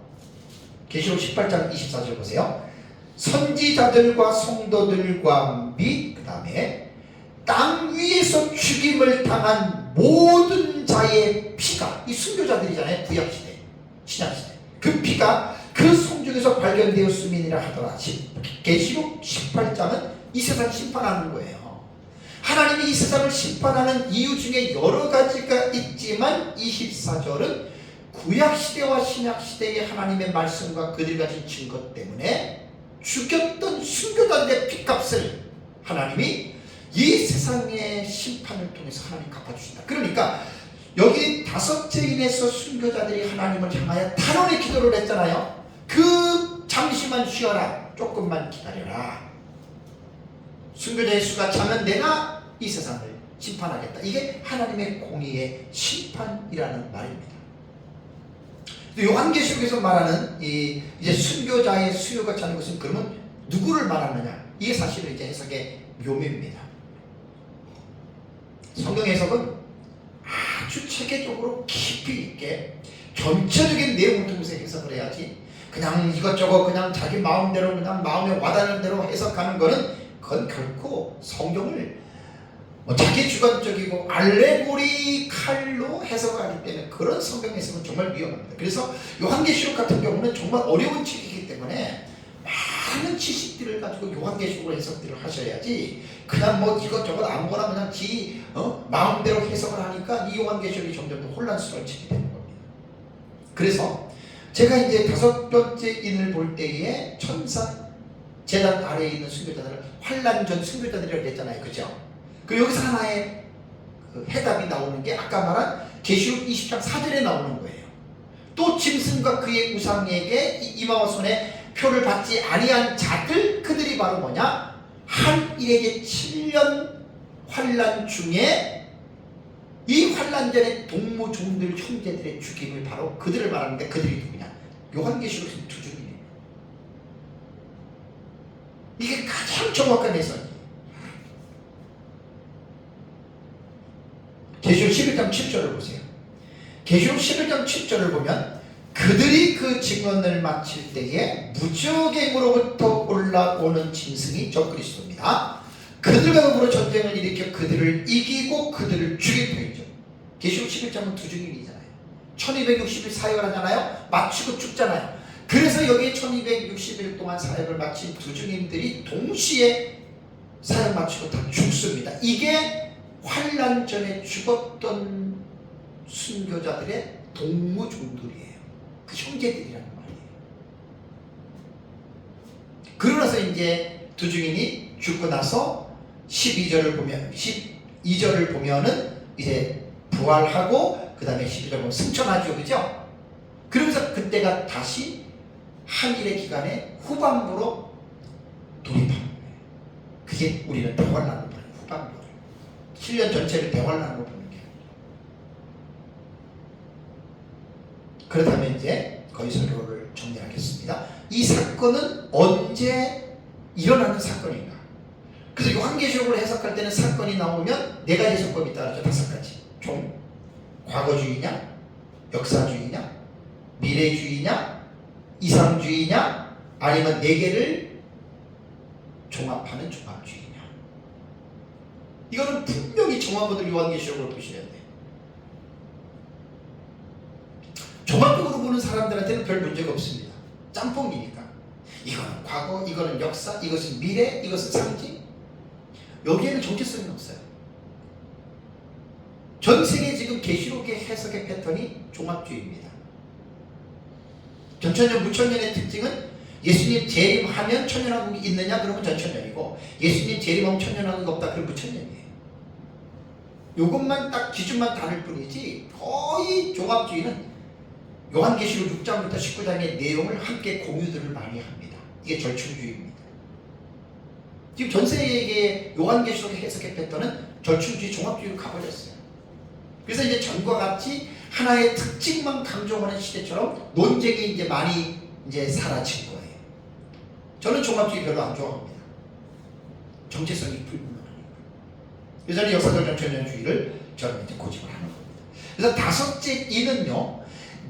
계시록 18장 24절 보세요. 선지자들과 성도들과 및 그 다음에 땅 위에서 죽임을 당한 모든 자의 피가, 이 순교자들이잖아요. 구약시대, 신약시대. 그 피가 그 성중에서 발견되었음이니라 하더라. 계시록 18장은 이 세상 심판하는 거예요. 하나님이 이 세상을 심판하는 이유 중에 여러 가지가 있지만 24절은 구약시대와 신약시대의 하나님의 말씀과 그들이 가진 증거 때문에 죽였던 순교자들의 피값을 하나님이 이 세상의 심판을 통해서 하나님 갚아주신다. 그러니까 여기 다섯 죄인에서 순교자들이 하나님을 향하여 탄원의 기도를 했잖아요. 그 잠시만 쉬어라. 조금만 기다려라. 순교자의 수가 차면 내가 이 세상을 심판하겠다. 이게 하나님의 공의의 심판이라는 말입니다. 요한계시록에서 말하는 이제 순교자의 수요가 차는 것은 그러면 누구를 말하느냐? 이게 사실은 이제 해석의 묘미입니다. 성경 해석은 아주 체계적으로 깊이 있게 전체적인 내용을 통해서 해석을 해야지 그냥 이것저것 그냥 자기 마음대로 그냥 마음에 와닿는 대로 해석하는 거는 그건 결코 성경을 자기 주관적이고 알레고리칼로 해석하기 때문에 그런 성경 해석은 정말 위험합니다. 그래서 요한계시록 같은 경우는 정말 어려운 책이기 때문에 많은 지식들을 가지고 요한계시록으로 해석들을 하셔야지 그냥 이것저것 아무거나 그냥 지 마음대로 해석을 하니까 이 요한계시록이 점점 더 혼란스러운 책이 되는 겁니다. 그래서 제가 이제 다섯 번째 인을 볼 때에 천사 제단 아래에 있는 순교자들을 환난 전 순교자들이라고 했잖아요. 그죠? 그 여기서 하나의 그 해답이 나오는 게 아까 말한 계시록 20장 4절에 나오는 거예요. 또 짐승과 그의 우상에게 이마와 손에 표를 받지 아니한 자들, 그들이 바로 뭐냐? 한 일에게 7년 환란 중에 이 환란 전에 동무 종들 형제들의 죽임을 바로 그들을 말하는데, 그들이 누구냐? 요한계시록에서 두 중이에요. 이게 가장 정확한 해석이에요. 계시록 11장 7절을 보세요. 계시록 11장 7절을 보면 그들이 그 증언을 마칠 때에 무적행으로부터 올라오는 짐승이 저 그리스도입니다. 그들과 더불어 전쟁을 일으켜 그들을 이기고 그들을 죽일 터이죠. 계시록 11장은 두 증인이잖아요. 1260일 사역을 하잖아요. 마치고 죽잖아요. 그래서 여기에 1260일 동안 사역을 마친 두 증인들이 동시에 사역 마치고 다 죽습니다. 이게 환란 전에 죽었던 순교자들의 동무종들이에요. 그 형제들이라는 말이에요. 그러나서 이제 두 증인이 죽고 나서 12절을 보면은 이제 부활하고 그 다음에 12절 보면 승천하죠. 그죠? 그러면서 그때가 다시 한일의 기간에 후반부로 돌입하는 거예요. 그게 우리는 대환란을 보는 후반부. 7년 전체를 대환란으로 보는 게 아니에요. 그렇다면 이제 거의 설교를 정리하겠습니다. 이 사건은 언제 일어나는 사건인가? 그래서 요한계시록을 해석할 때는 사건이 나오면 네 가지 해석법이 있다 그러죠. 5가지. 총 과거주의냐, 역사주의냐, 미래주의냐, 이상주의냐, 아니면 네 개를 종합하는 종합주의냐. 이거는 분명히 정확하게 요한계시록을 보셔야 돼요. 종합적으로 보는 사람들한테는 별 문제가 없습니다. 짬뽕이니까. 이거는 과거, 이거는 역사, 이것은 미래, 이것은 상징. 여기에는 정체성이 없어요. 전 세계 지금 계시록의 해석의 패턴이 종합주의입니다. 전천년, 무천년의 특징은 예수님 재림하면 천년왕국이 있느냐? 그러면 전천년이고, 예수님 재림하면 천년왕국이 없다? 그러면 무천년이에요. 요것만 딱 기준만 다를 뿐이지 거의 종합주의는 요한계시록 6장부터 19장의 내용을 함께 공유들을 많이 합니다. 이게 절충주의입니다. 지금 전 세계의 요한계시록 해석의 패턴은 절충주의, 종합주의로 가버렸어요. 그래서 이제 전과 같이 하나의 특징만 강조하는 시대처럼 논쟁이 이제 많이 이제 사라진 거예요. 저는 종합주의 별로 안 좋아합니다. 정체성이 불분명하니까. 그래서 저는 역사적 전천년주의를 저는 이제 고집을 하는 겁니다. 그래서 다섯째 이는요,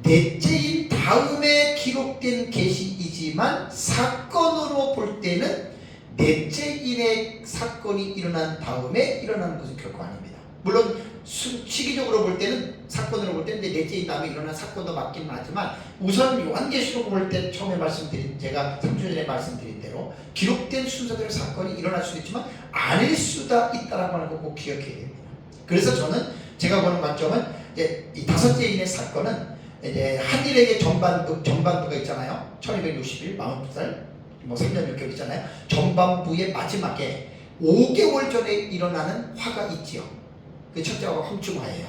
넷째인 다음에 기록된 계시이지만 사건으로 볼 때는 넷째 인의 사건이 일어난 다음에 일어나는 것은 결코 아닙니다. 물론 시기적으로 볼 때는, 사건으로 볼 때는 넷째 인 다음에 일어난 사건도 맞긴 하지만, 우선 요한계시록 볼 때 처음에 말씀드린, 제가 3주 전에 말씀드린 대로 기록된 순서대로 사건이 일어날 수도 있지만 아닐 수도 있다라고 하는 거 꼭 기억해야 됩니다. 그래서 저는 제가 보는 관점은 이제 이 다섯째 인의 사건은 이제 한일에게 전반부가 있잖아요. 1260일 42살 뭐 3년 6개월 있잖아요. 전반부의 마지막에 5개월 전에 일어나는 화가 있지요. 그 첫째가 황충화예요.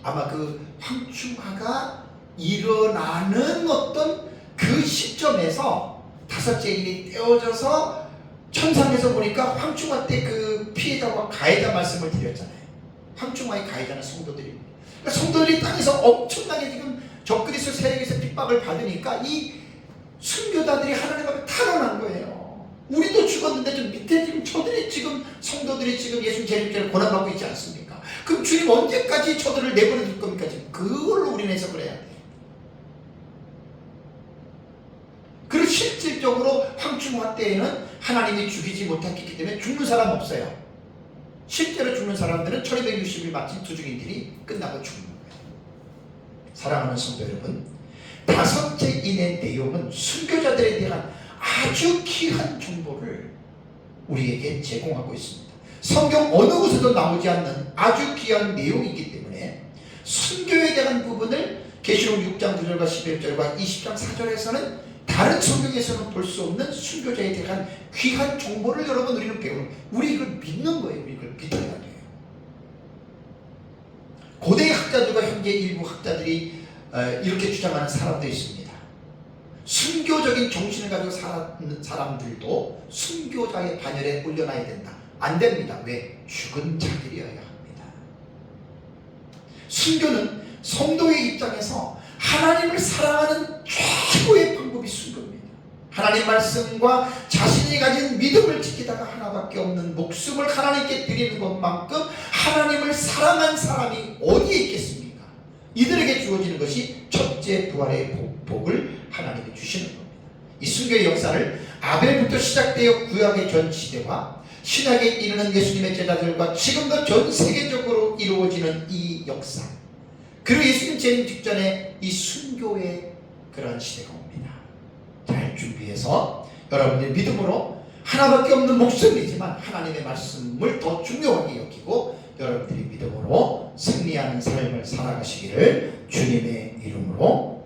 아마 그 황충화가 일어나는 어떤 그 시점에서 다섯째 인이 떼어져서 천상에서 보니까 황충화 때 그 피해자와 가해자 말씀을 드렸잖아요. 황충화의 가해자는 성도들입니다. 그러니까 성도들이 땅에서 엄청나게 지금 적그리스도 세력에서 핍박을 받으니까 이 순교자들이 하나님 앞에 탄원한 거예요. 우리도 죽었는데 좀 밑에 지금 저들이 지금 성도들이 지금 예수 재림죄를 고난받고 있지 않습니까? 그럼 주님 언제까지 저들을 내버려 둘 겁니까? 지금 그걸로 우리는 해석을 해야 돼요. 그리고 실질적으로 황충화 때에는 하나님이 죽이지 못했기 때문에 죽는 사람 없어요. 실제로 죽는 사람들은 1260일 마친 두 증인들이 끝나고 죽는 거예요. 사랑하는 성도 여러분, 다섯째 인의 내용은 순교자들에 대한 아주 귀한 정보를 우리에게 제공하고 있습니다. 성경 어느 곳에도 나오지 않는 아주 귀한 내용이기 때문에 순교에 대한 부분을 계시록 6장 9절과 11절과 20장 4절에서는 다른 성경에서는 볼 수 없는 순교자에 대한 귀한 정보를 여러분 우리는 배우는 거예요. 우리 이걸 믿는 거예요. 우리 이걸 믿어야 돼요. 고대 학자들과 현재 일부 학자들이 이렇게 주장하는 사람도 있습니다. 순교적인 정신을 가지고 사는 사람들도 순교자의 반열에 올려놔야 된다. 안 됩니다. 왜? 죽은 자들이어야 합니다. 순교는 성도의 입장에서 하나님을 사랑하는 최고의 방법이 순교입니다. 하나님 말씀과 자신이 가진 믿음을 지키다가 하나밖에 없는 목숨을 하나님께 드리는 것만큼 하나님을 사랑한 사람이 어디에 있겠습니까? 이들에게 주어지는 것이 첫째 부활의 복을 하나님이 주시는 겁니다. 이 순교의 역사를 아벨부터 시작되어 구약의 전 시대와 신약에 이르는 예수님의 제자들과 지금도 전 세계적으로 이루어지는 이 역사, 그리고 예수님 재림 직전에 이 순교의 그런 시대가 옵니다. 잘 준비해서 여러분의 믿음으로 하나밖에 없는 목숨이지만 하나님의 말씀을 더 중요하게 여기고 여러분들이 믿음으로 승리하는 삶을 살아가시기를 주님의 이름으로